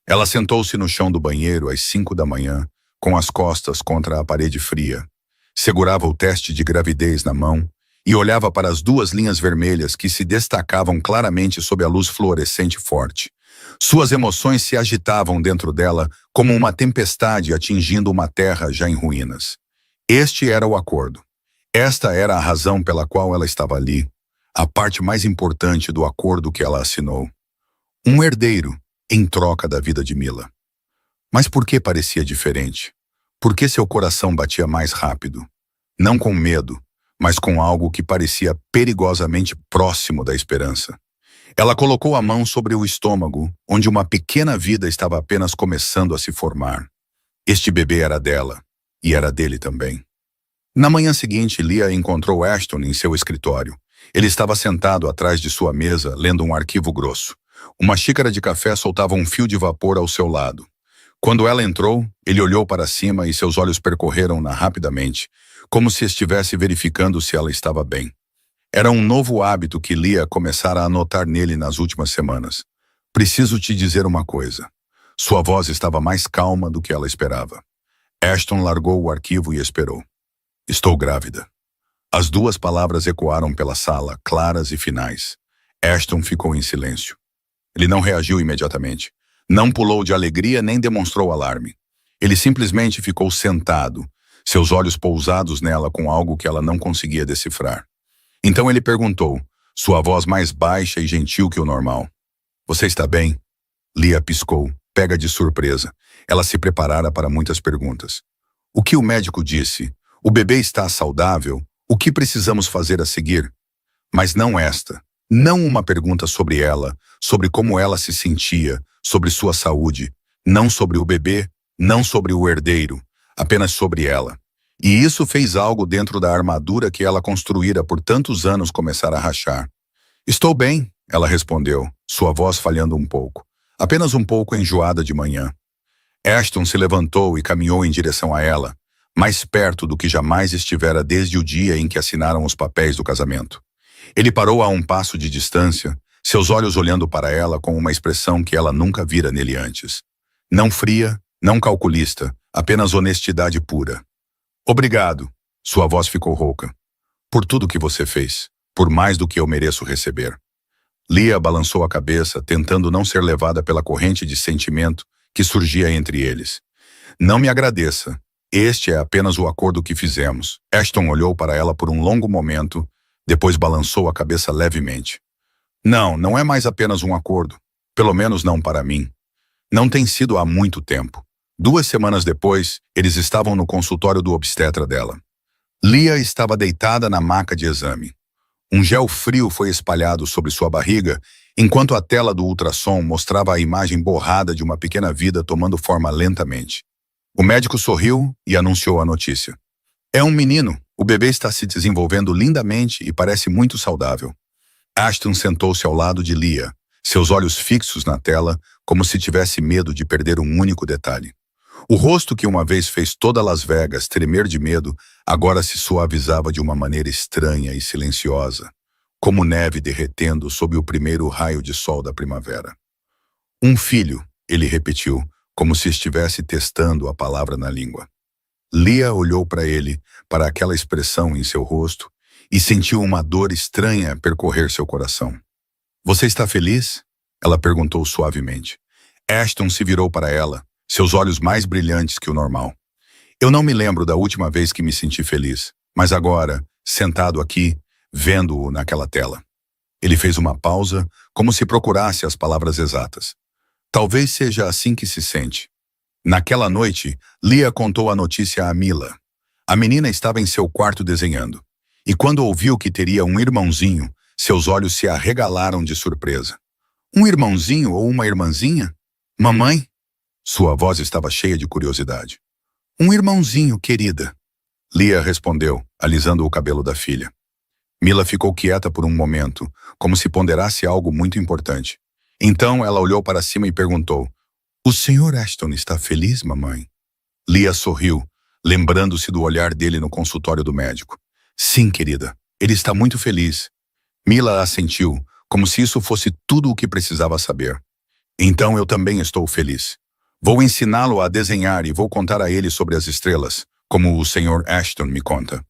Ela sentou-se no chão do banheiro às 5 da manhã, com as costas contra a parede fria. Segurava o teste de gravidez na mão e olhava para as duas linhas vermelhas que se destacavam claramente sob a luz fluorescente forte. Suas emoções se agitavam dentro dela como uma tempestade atingindo uma terra já em ruínas. Este era o acordo. Esta era a razão pela qual ela estava ali, a parte mais importante do acordo que ela assinou. Um herdeiro, em troca da vida de Mila. Mas por que parecia diferente? Por que seu coração batia mais rápido? Não com medo, mas com algo que parecia perigosamente próximo da esperança. Ela colocou a mão sobre o estômago, onde uma pequena vida estava apenas começando a se formar. Este bebê era dela, e era dele também. Na manhã seguinte, Leah encontrou Ashton em seu escritório. Ele estava sentado atrás de sua mesa, lendo um arquivo grosso. Uma xícara de café soltava um fio de vapor ao seu lado. Quando ela entrou, ele olhou para cima e seus olhos percorreram-na rapidamente, como se estivesse verificando se ela estava bem. Era um novo hábito que Leah começara a notar nele nas últimas semanas. Preciso te dizer uma coisa. Sua voz estava mais calma do que ela esperava. Ashton largou o arquivo e esperou. Estou grávida. As duas palavras ecoaram pela sala, claras e finais. Ashton ficou em silêncio. Ele não reagiu imediatamente. Não pulou de alegria nem demonstrou alarme. Ele simplesmente ficou sentado, seus olhos pousados nela com algo que ela não conseguia decifrar. Então ele perguntou, sua voz mais baixa e gentil que o normal. Você está bem? Leah piscou, pega de surpresa. Ela se preparara para muitas perguntas. O que o médico disse? O bebê está saudável? O que precisamos fazer a seguir? Mas não esta. Não uma pergunta sobre ela, sobre como ela se sentia, sobre sua saúde. Não sobre o bebê, não sobre o herdeiro, apenas sobre ela. E isso fez algo dentro da armadura que ela construíra por tantos anos começar a rachar. Estou bem, ela respondeu, sua voz falhando um pouco. Apenas um pouco enjoada de manhã. Ashton se levantou e caminhou em direção a ela, mais perto do que jamais estivera desde o dia em que assinaram os papéis do casamento. Ele parou a um passo de distância, seus olhos olhando para ela com uma expressão que ela nunca vira nele antes. Não fria, não calculista, apenas honestidade pura. Obrigado, sua voz ficou rouca. Por tudo que você fez, por mais do que eu mereço receber. Leah balançou a cabeça, tentando não ser levada pela corrente de sentimento que surgia entre eles. Não me agradeça. Este é apenas o acordo que fizemos. Ashton olhou para ela por um longo momento, depois balançou a cabeça levemente. Não é mais apenas um acordo. Pelo menos não para mim. Não tem sido há muito tempo. 2 semanas depois, eles estavam no consultório do obstetra dela. Leah estava deitada na maca de exame. Um gel frio foi espalhado sobre sua barriga, enquanto a tela do ultrassom mostrava a imagem borrada de uma pequena vida tomando forma lentamente. O médico sorriu e anunciou a notícia. É um menino. O bebê está se desenvolvendo lindamente e parece muito saudável. Ashton sentou-se ao lado de Leah, seus olhos fixos na tela, como se tivesse medo de perder um único detalhe. O rosto que uma vez fez toda Las Vegas tremer de medo, agora se suavizava de uma maneira estranha e silenciosa, como neve derretendo sob o primeiro raio de sol da primavera. Um filho, ele repetiu, como se estivesse testando a palavra na língua. Leah olhou para ele, para aquela expressão em seu rosto, e sentiu uma dor estranha percorrer seu coração. Você está feliz? Ela perguntou suavemente. Ashton se virou para ela, seus olhos mais brilhantes que o normal. Eu não me lembro da última vez que me senti feliz, mas agora, sentado aqui, vendo-o naquela tela. Ele fez uma pausa, como se procurasse as palavras exatas. Talvez seja assim que se sente. Naquela noite, Leah contou a notícia a Mila. A menina estava em seu quarto desenhando. E quando ouviu que teria um irmãozinho, seus olhos se arregalaram de surpresa. Um irmãozinho ou uma irmãzinha? Mamãe? Sua voz estava cheia de curiosidade. Um irmãozinho, querida. Leah respondeu, alisando o cabelo da filha. Mila ficou quieta por um momento, como se ponderasse algo muito importante. Então ela olhou para cima e perguntou: O Sr. Ashton está feliz, mamãe? Leah sorriu, lembrando-se do olhar dele no consultório do médico. Sim, querida, ele está muito feliz. Mila assentiu, como se isso fosse tudo o que precisava saber. Então eu também estou feliz. Vou ensiná-lo a desenhar e vou contar a ele sobre as estrelas, como o Sr. Ashton me conta.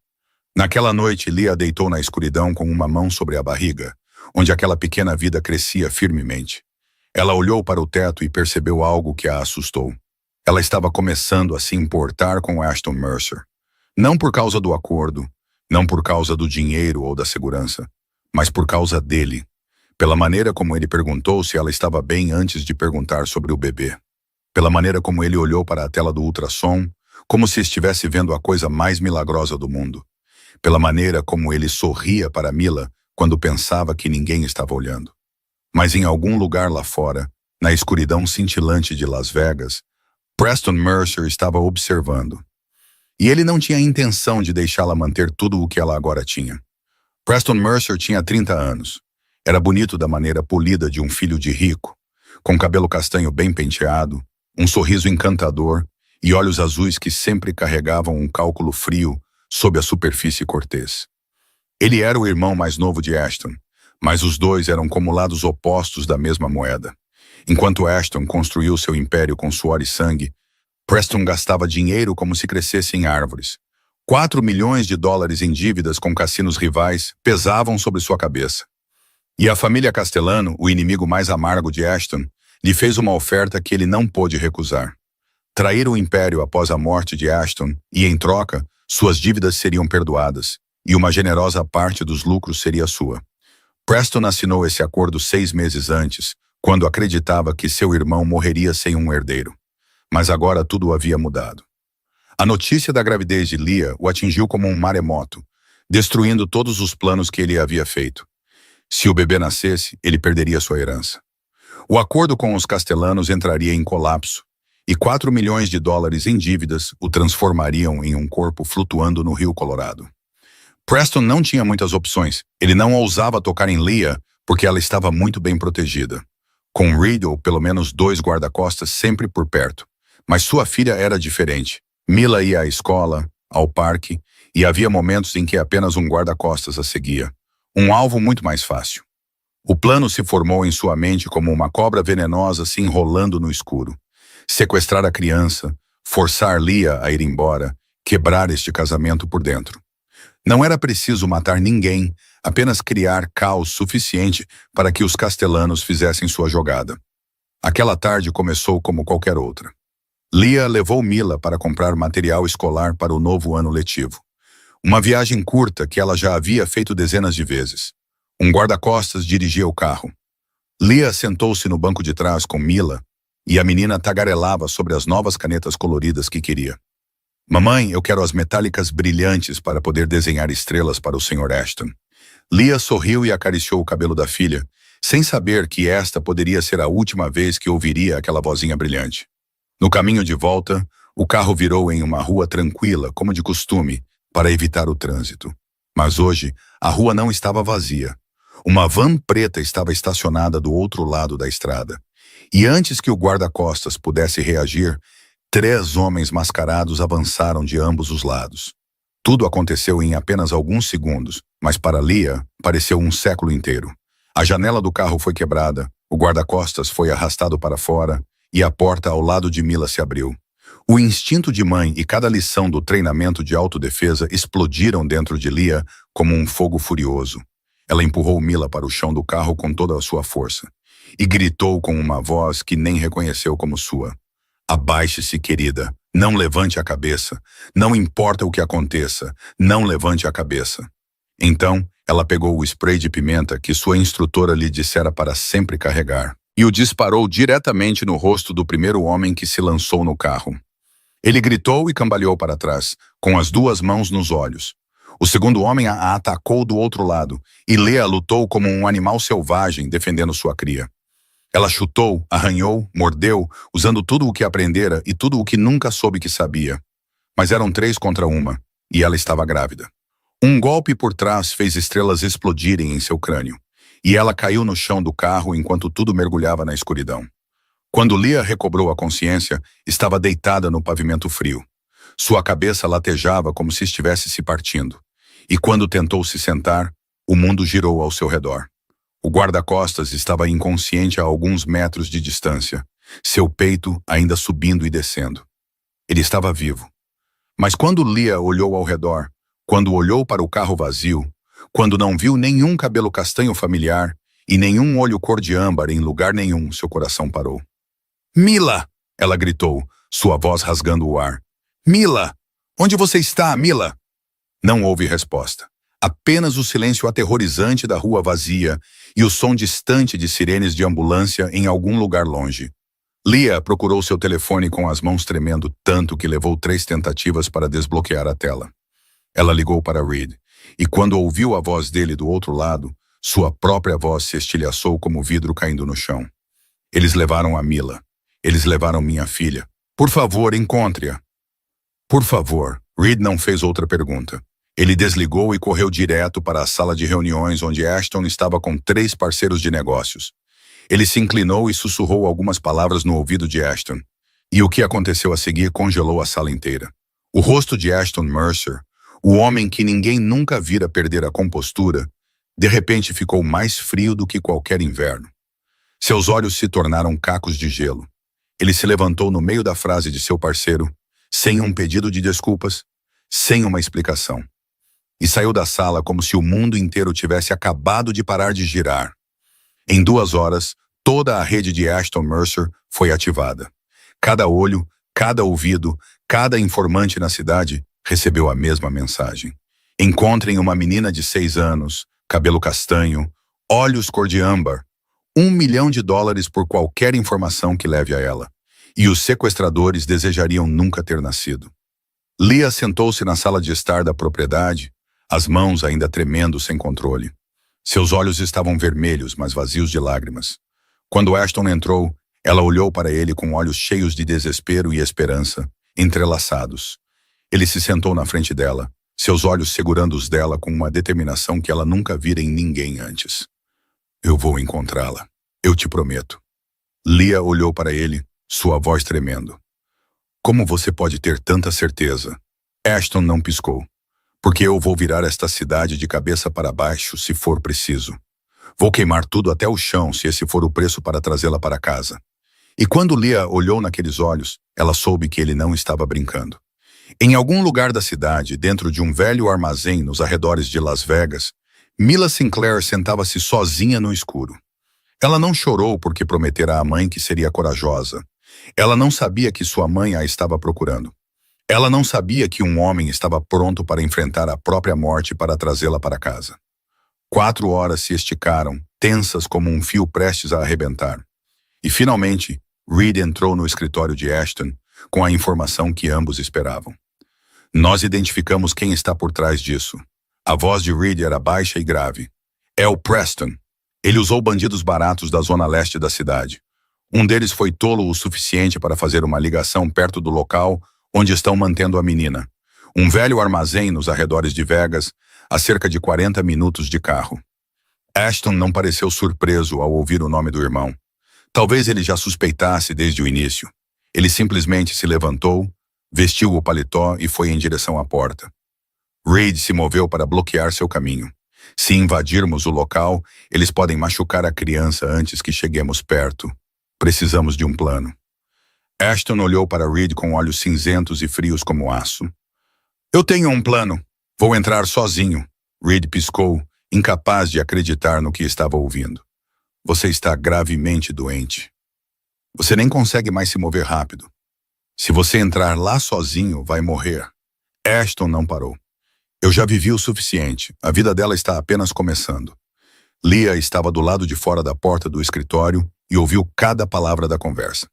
Naquela noite, Leah deitou na escuridão com uma mão sobre a barriga, onde aquela pequena vida crescia firmemente. Ela olhou para o teto e percebeu algo que a assustou. Ela estava começando a se importar com Ashton Mercer. Não por causa do acordo, não por causa do dinheiro ou da segurança, mas por causa dele. Pela maneira como ele perguntou se ela estava bem antes de perguntar sobre o bebê. Pela maneira como ele olhou para a tela do ultrassom, como se estivesse vendo a coisa mais milagrosa do mundo. Pela maneira como ele sorria para Mila quando pensava que ninguém estava olhando. Mas em algum lugar lá fora, na escuridão cintilante de Las Vegas, Preston Mercer estava observando. E ele não tinha intenção de deixá-la manter tudo o que ela agora tinha. Preston Mercer tinha 30 anos. Era bonito da maneira polida de um filho de rico, com cabelo castanho bem penteado, um sorriso encantador e olhos azuis que sempre carregavam um cálculo frio sob a superfície cortês. Ele era o irmão mais novo de Ashton, mas os dois eram como lados opostos da mesma moeda. Enquanto Ashton construiu seu império com suor e sangue, Preston gastava dinheiro como se crescesse em árvores. 4 milhões de dólares em dívidas com cassinos rivais pesavam sobre sua cabeça. E a família Castellano, o inimigo mais amargo de Ashton, lhe fez uma oferta que ele não pôde recusar. Trair o império após a morte de Ashton e, em troca, suas dívidas seriam perdoadas, e uma generosa parte dos lucros seria sua. Preston assinou esse acordo 6 meses antes, quando acreditava que seu irmão morreria sem um herdeiro. Mas agora tudo havia mudado. A notícia da gravidez de Leah o atingiu como um maremoto, destruindo todos os planos que ele havia feito. Se o bebê nascesse, ele perderia sua herança. O acordo com os Castellanos entraria em colapso, e 4 milhões de dólares em dívidas o transformariam em um corpo flutuando no Rio Colorado. Preston não tinha muitas opções. Ele não ousava tocar em Leah porque ela estava muito bem protegida. Com Reed ou pelo menos 2 guarda-costas sempre por perto. Mas sua filha era diferente. Mila ia à escola, ao parque, e havia momentos em que apenas um guarda-costas a seguia. Um alvo muito mais fácil. O plano se formou em sua mente como uma cobra venenosa se enrolando no escuro. Sequestrar a criança, forçar Leah a ir embora, quebrar este casamento por dentro. Não era preciso matar ninguém, apenas criar caos suficiente para que os Castellanos fizessem sua jogada. Aquela tarde começou como qualquer outra. Leah levou Mila para comprar material escolar para o novo ano letivo. Uma viagem curta que ela já havia feito dezenas de vezes. Um guarda-costas dirigia o carro. Leah sentou-se no banco de trás com Mila e a menina tagarelava sobre as novas canetas coloridas que queria. Mamãe, eu quero as metálicas brilhantes para poder desenhar estrelas para o Sr. Ashton. Leah sorriu e acariciou o cabelo da filha, sem saber que esta poderia ser a última vez que ouviria aquela vozinha brilhante. No caminho de volta, o carro virou em uma rua tranquila, como de costume, para evitar o trânsito. Mas hoje, a rua não estava vazia. Uma van preta estava estacionada do outro lado da estrada. E antes que o guarda-costas pudesse reagir, 3 homens mascarados avançaram de ambos os lados. Tudo aconteceu em apenas alguns segundos, mas para Leah pareceu um século inteiro. A janela do carro foi quebrada, o guarda-costas foi arrastado para fora e a porta ao lado de Mila se abriu. O instinto de mãe e cada lição do treinamento de autodefesa explodiram dentro de Leah como um fogo furioso. Ela empurrou Mila para o chão do carro com toda a sua força e gritou com uma voz que nem reconheceu como sua. Abaixe-se, querida. Não levante a cabeça. Não importa o que aconteça. Não levante a cabeça. Então, ela pegou o spray de pimenta que sua instrutora lhe dissera para sempre carregar e o disparou diretamente no rosto do primeiro homem que se lançou no carro. Ele gritou e cambaleou para trás, com as duas mãos nos olhos. O segundo homem a atacou do outro lado, e Leah lutou como um animal selvagem defendendo sua cria. Ela chutou, arranhou, mordeu, usando tudo o que aprendera e tudo o que nunca soube que sabia. Mas eram 3 contra 1, e ela estava grávida. Um golpe por trás fez estrelas explodirem em seu crânio, e ela caiu no chão do carro enquanto tudo mergulhava na escuridão. Quando Leah recobrou a consciência, estava deitada no pavimento frio. Sua cabeça latejava como se estivesse se partindo. E quando tentou se sentar, o mundo girou ao seu redor. O guarda-costas estava inconsciente a alguns metros de distância, seu peito ainda subindo e descendo. Ele estava vivo. Mas quando Leah olhou ao redor, quando olhou para o carro vazio, quando não viu nenhum cabelo castanho familiar e nenhum olho cor de âmbar em lugar nenhum, seu coração parou. Mila! Ela gritou, sua voz rasgando o ar. Mila! Onde você está, Mila? Não houve resposta. Apenas o silêncio aterrorizante da rua vazia e o som distante de sirenes de ambulância em algum lugar longe. Leah procurou seu telefone com as mãos tremendo tanto que levou 3 tentativas para desbloquear a tela. Ela ligou para Reed, e quando ouviu a voz dele do outro lado, sua própria voz se estilhaçou como vidro caindo no chão. Eles levaram a Mila. Eles levaram minha filha. Por favor, encontre-a. Por favor. Reed não fez outra pergunta. Ele desligou e correu direto para a sala de reuniões onde Ashton estava com 3 parceiros de negócios. Ele se inclinou e sussurrou algumas palavras no ouvido de Ashton. E o que aconteceu a seguir congelou a sala inteira. O rosto de Ashton Mercer, o homem que ninguém nunca vira perder a compostura, de repente ficou mais frio do que qualquer inverno. Seus olhos se tornaram cacos de gelo. Ele se levantou no meio da frase de seu parceiro, sem um pedido de desculpas, sem uma explicação. E saiu da sala como se o mundo inteiro tivesse acabado de parar de girar. Em 2 horas, toda a rede de Ashton Mercer foi ativada. Cada olho, cada ouvido, cada informante na cidade recebeu a mesma mensagem. Encontrem uma menina de 6 anos, cabelo castanho, olhos cor de âmbar, $1 milhão por qualquer informação que leve a ela. E os sequestradores desejariam nunca ter nascido. Leah sentou-se na sala de estar da propriedade, as mãos ainda tremendo sem controle. Seus olhos estavam vermelhos, mas vazios de lágrimas. Quando Ashton entrou, ela olhou para ele com olhos cheios de desespero e esperança, entrelaçados. Ele se sentou na frente dela, seus olhos segurando os dela com uma determinação que ela nunca vira em ninguém antes. Eu vou encontrá-la. Eu te prometo. Leah olhou para ele, sua voz tremendo. Como você pode ter tanta certeza? Ashton não piscou. Porque eu vou virar esta cidade de cabeça para baixo se for preciso. Vou queimar tudo até o chão se esse for o preço para trazê-la para casa. E quando Leah olhou naqueles olhos, ela soube que ele não estava brincando. Em algum lugar da cidade, dentro de um velho armazém nos arredores de Las Vegas, Mila Sinclair sentava-se sozinha no escuro. Ela não chorou porque prometera à mãe que seria corajosa. Ela não sabia que sua mãe a estava procurando. Ela não sabia que um homem estava pronto para enfrentar a própria morte para trazê-la para casa. 4 horas se esticaram, tensas como um fio prestes a arrebentar. E finalmente, Reed entrou no escritório de Ashton com a informação que ambos esperavam. Nós identificamos quem está por trás disso. A voz de Reed era baixa e grave. É o Preston. Ele usou bandidos baratos da zona leste da cidade. Um deles foi tolo o suficiente para fazer uma ligação perto do local onde estão mantendo a menina. Um velho armazém nos arredores de Vegas, a cerca de 40 minutos de carro. Ashton não pareceu surpreso ao ouvir o nome do irmão. Talvez ele já suspeitasse desde o início. Ele simplesmente se levantou, vestiu o paletó e foi em direção à porta. Reed se moveu para bloquear seu caminho. Se invadirmos o local, eles podem machucar a criança antes que cheguemos perto. Precisamos de um plano. Ashton olhou para Reed com olhos cinzentos e frios como aço. Eu tenho um plano. Vou entrar sozinho. Reed piscou, incapaz de acreditar no que estava ouvindo. Você está gravemente doente. Você nem consegue mais se mover rápido. Se você entrar lá sozinho, vai morrer. Ashton não parou. Eu já vivi o suficiente. A vida dela está apenas começando. Leah estava do lado de fora da porta do escritório e ouviu cada palavra da conversa.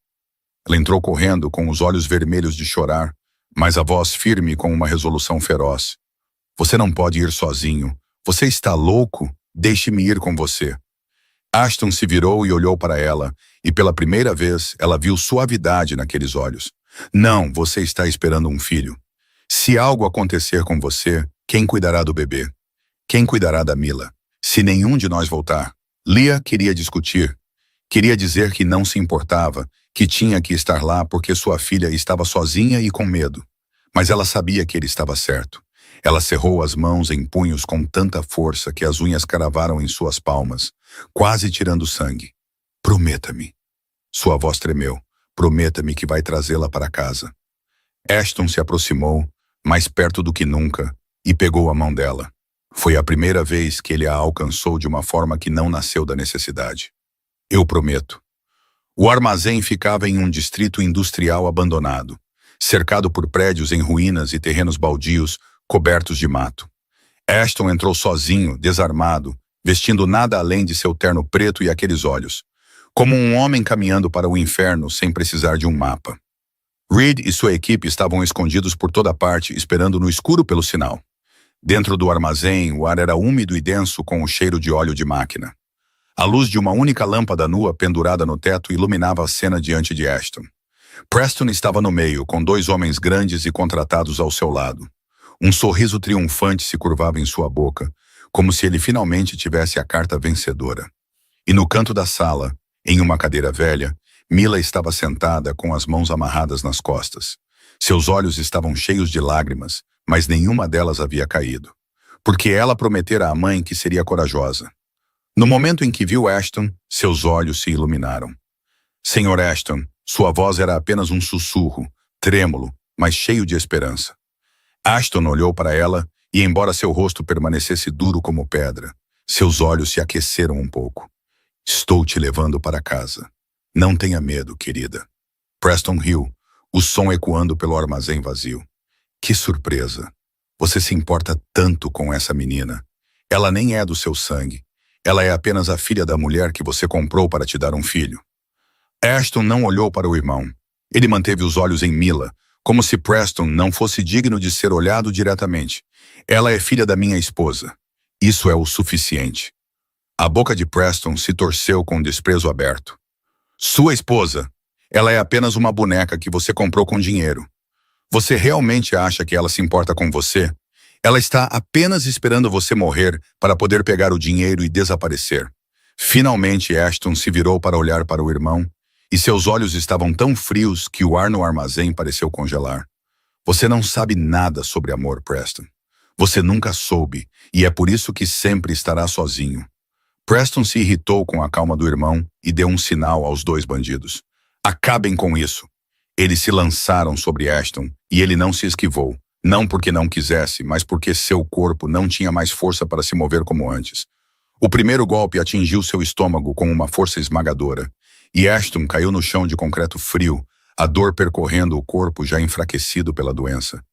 Ela entrou correndo com os olhos vermelhos de chorar, Mas a voz firme com uma resolução feroz. Você não pode ir sozinho. Você está louco? Deixe-me ir com você. Ashton se virou e olhou para ela, e pela primeira vez ela viu suavidade naqueles olhos. Não, você está esperando um filho. Se algo acontecer com você, quem cuidará do bebê? Quem cuidará da Mila? Se nenhum de nós voltar. Leah queria discutir. Queria dizer que não se importava, que tinha que estar lá porque sua filha estava sozinha e com medo. Mas ela sabia que ele estava certo. Ela cerrou as mãos em punhos com tanta força que as unhas cravaram em suas palmas, quase tirando sangue. Prometa-me. Sua voz tremeu. Prometa-me que vai trazê-la para casa. Ashton se aproximou, mais perto do que nunca, e pegou a mão dela. Foi a primeira vez que ele a alcançou de uma forma que não nasceu da necessidade. Eu prometo. O armazém ficava em um distrito industrial abandonado, cercado por prédios em ruínas e terrenos baldios cobertos de mato. Ashton entrou sozinho, desarmado, vestindo nada além de seu terno preto e aqueles olhos, como um homem caminhando para o inferno sem precisar de um mapa. Reed e sua equipe estavam escondidos por toda parte, esperando no escuro pelo sinal. Dentro do armazém, o ar era úmido e denso com o cheiro de óleo de máquina. A luz de uma única lâmpada nua pendurada no teto iluminava a cena diante de Ashton. Preston estava no meio, com dois homens grandes e contratados ao seu lado. Um sorriso triunfante se curvava em sua boca, como se ele finalmente tivesse a carta vencedora. E no canto da sala, em uma cadeira velha, Mila estava sentada com as mãos amarradas nas costas. Seus olhos estavam cheios de lágrimas, mas nenhuma delas havia caído, porque ela prometera à mãe que seria corajosa. No momento em que viu Ashton, seus olhos se iluminaram. Senhor Ashton, sua voz era apenas um sussurro, trêmulo, mas cheio de esperança. Ashton olhou para ela e, embora seu rosto permanecesse duro como pedra, seus olhos se aqueceram um pouco. Estou te levando para casa. Não tenha medo, querida. Preston riu, o som ecoando pelo armazém vazio. Que surpresa! Você se importa tanto com essa menina. Ela nem é do seu sangue. Ela é apenas a filha da mulher que você comprou para te dar um filho. Ashton não olhou para o irmão. Ele manteve os olhos em Mila, como se Preston não fosse digno de ser olhado diretamente. Ela é filha da minha esposa. Isso é o suficiente. A boca de Preston se torceu com desprezo aberto. Sua esposa. Ela é apenas uma boneca que você comprou com dinheiro. Você realmente acha que ela se importa com você? Ela está apenas esperando você morrer para poder pegar o dinheiro e desaparecer. Finalmente Ashton se virou para olhar para o irmão, e seus olhos estavam tão frios que o ar no armazém pareceu congelar. Você não sabe nada sobre amor, Preston. Você nunca soube, e é por isso que sempre estará sozinho. Preston se irritou com a calma do irmão e deu um sinal aos dois bandidos. Acabem com isso. Eles se lançaram sobre Ashton, e ele não se esquivou. Não porque não quisesse, mas porque seu corpo não tinha mais força para se mover como antes. O primeiro golpe atingiu seu estômago com uma força esmagadora, e Ashton caiu no chão de concreto frio, a dor percorrendo o corpo já enfraquecido pela doença.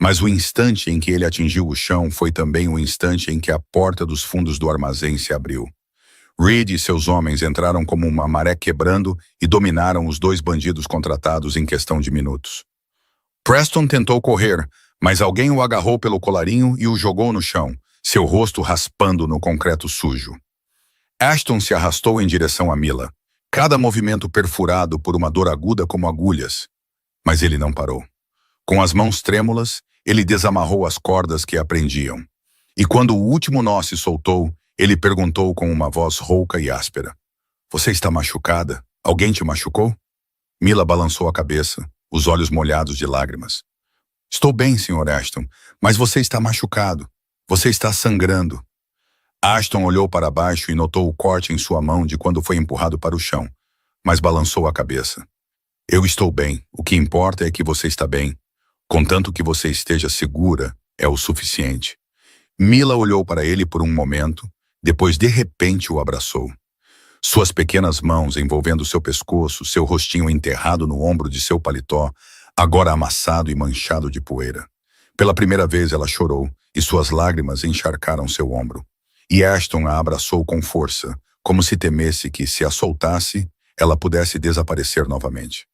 Mas o instante em que ele atingiu o chão foi também o instante em que a porta dos fundos do armazém se abriu. Reed e seus homens entraram como uma maré quebrando e dominaram os dois bandidos contratados em questão de minutos. Preston tentou correr, mas alguém o agarrou pelo colarinho e o jogou no chão, seu rosto raspando no concreto sujo. Ashton se arrastou em direção a Mila, cada movimento perfurado por uma dor aguda como agulhas. Mas ele não parou. Com as mãos trêmulas, ele desamarrou as cordas que a prendiam. E quando o último nó se soltou, ele perguntou com uma voz rouca e áspera. Você está machucada? Alguém te machucou? Mila balançou a cabeça, os olhos molhados de lágrimas. Estou bem, Sr. Ashton, mas você está machucado. Você está sangrando. Ashton olhou para baixo e notou o corte em sua mão de quando foi empurrado para o chão, mas balançou a cabeça. Eu estou bem. O que importa é que você está bem. Contanto que você esteja segura, é o suficiente. Mila olhou para ele por um momento, depois de repente o abraçou. Suas pequenas mãos envolvendo seu pescoço, seu rostinho enterrado no ombro de seu paletó, agora amassado e manchado de poeira. Pela primeira vez ela chorou, e suas lágrimas encharcaram seu ombro. E Ashton a abraçou com força, como se temesse que, se a soltasse, ela pudesse desaparecer novamente.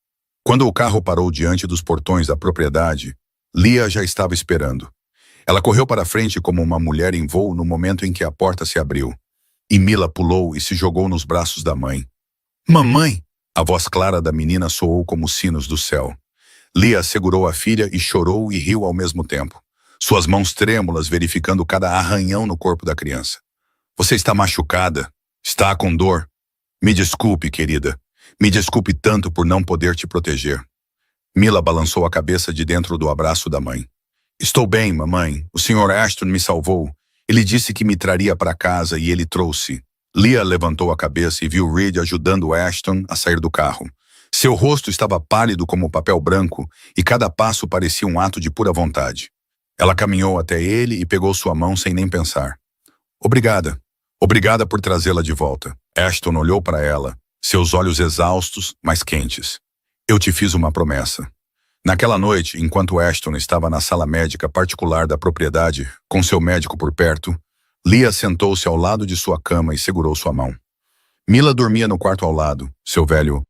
Quando o carro parou diante dos portões da propriedade, Lia já estava esperando. Ela correu para a frente como uma mulher em voo no momento em que a porta se abriu. E Mila pulou e se jogou nos braços da mãe. Mamãe! A voz clara da menina soou como sinos do céu. Lia segurou a filha e chorou e riu ao mesmo tempo, suas mãos trêmulas verificando cada arranhão no corpo da criança. Você está machucada? Está com dor? Me desculpe, querida. Me desculpe tanto por não poder te proteger. Mila balançou a cabeça de dentro do abraço da mãe. Estou bem, mamãe. O Sr. Ashton me salvou. Ele disse que me traria para casa e ele trouxe. Lia levantou a cabeça e viu Reed ajudando Ashton a sair do carro. Seu rosto estava pálido como papel branco e cada passo parecia um ato de pura vontade. Ela caminhou até ele e pegou sua mão sem nem pensar. Obrigada. Obrigada por trazê-la de volta. Ashton olhou para ela, seus olhos exaustos, mas quentes. Eu te fiz uma promessa. Naquela noite, enquanto Ashton estava na sala médica particular da propriedade, com seu médico por perto, Lia sentou-se ao lado de sua cama e segurou sua mão. Mila dormia no quarto ao lado, seu velho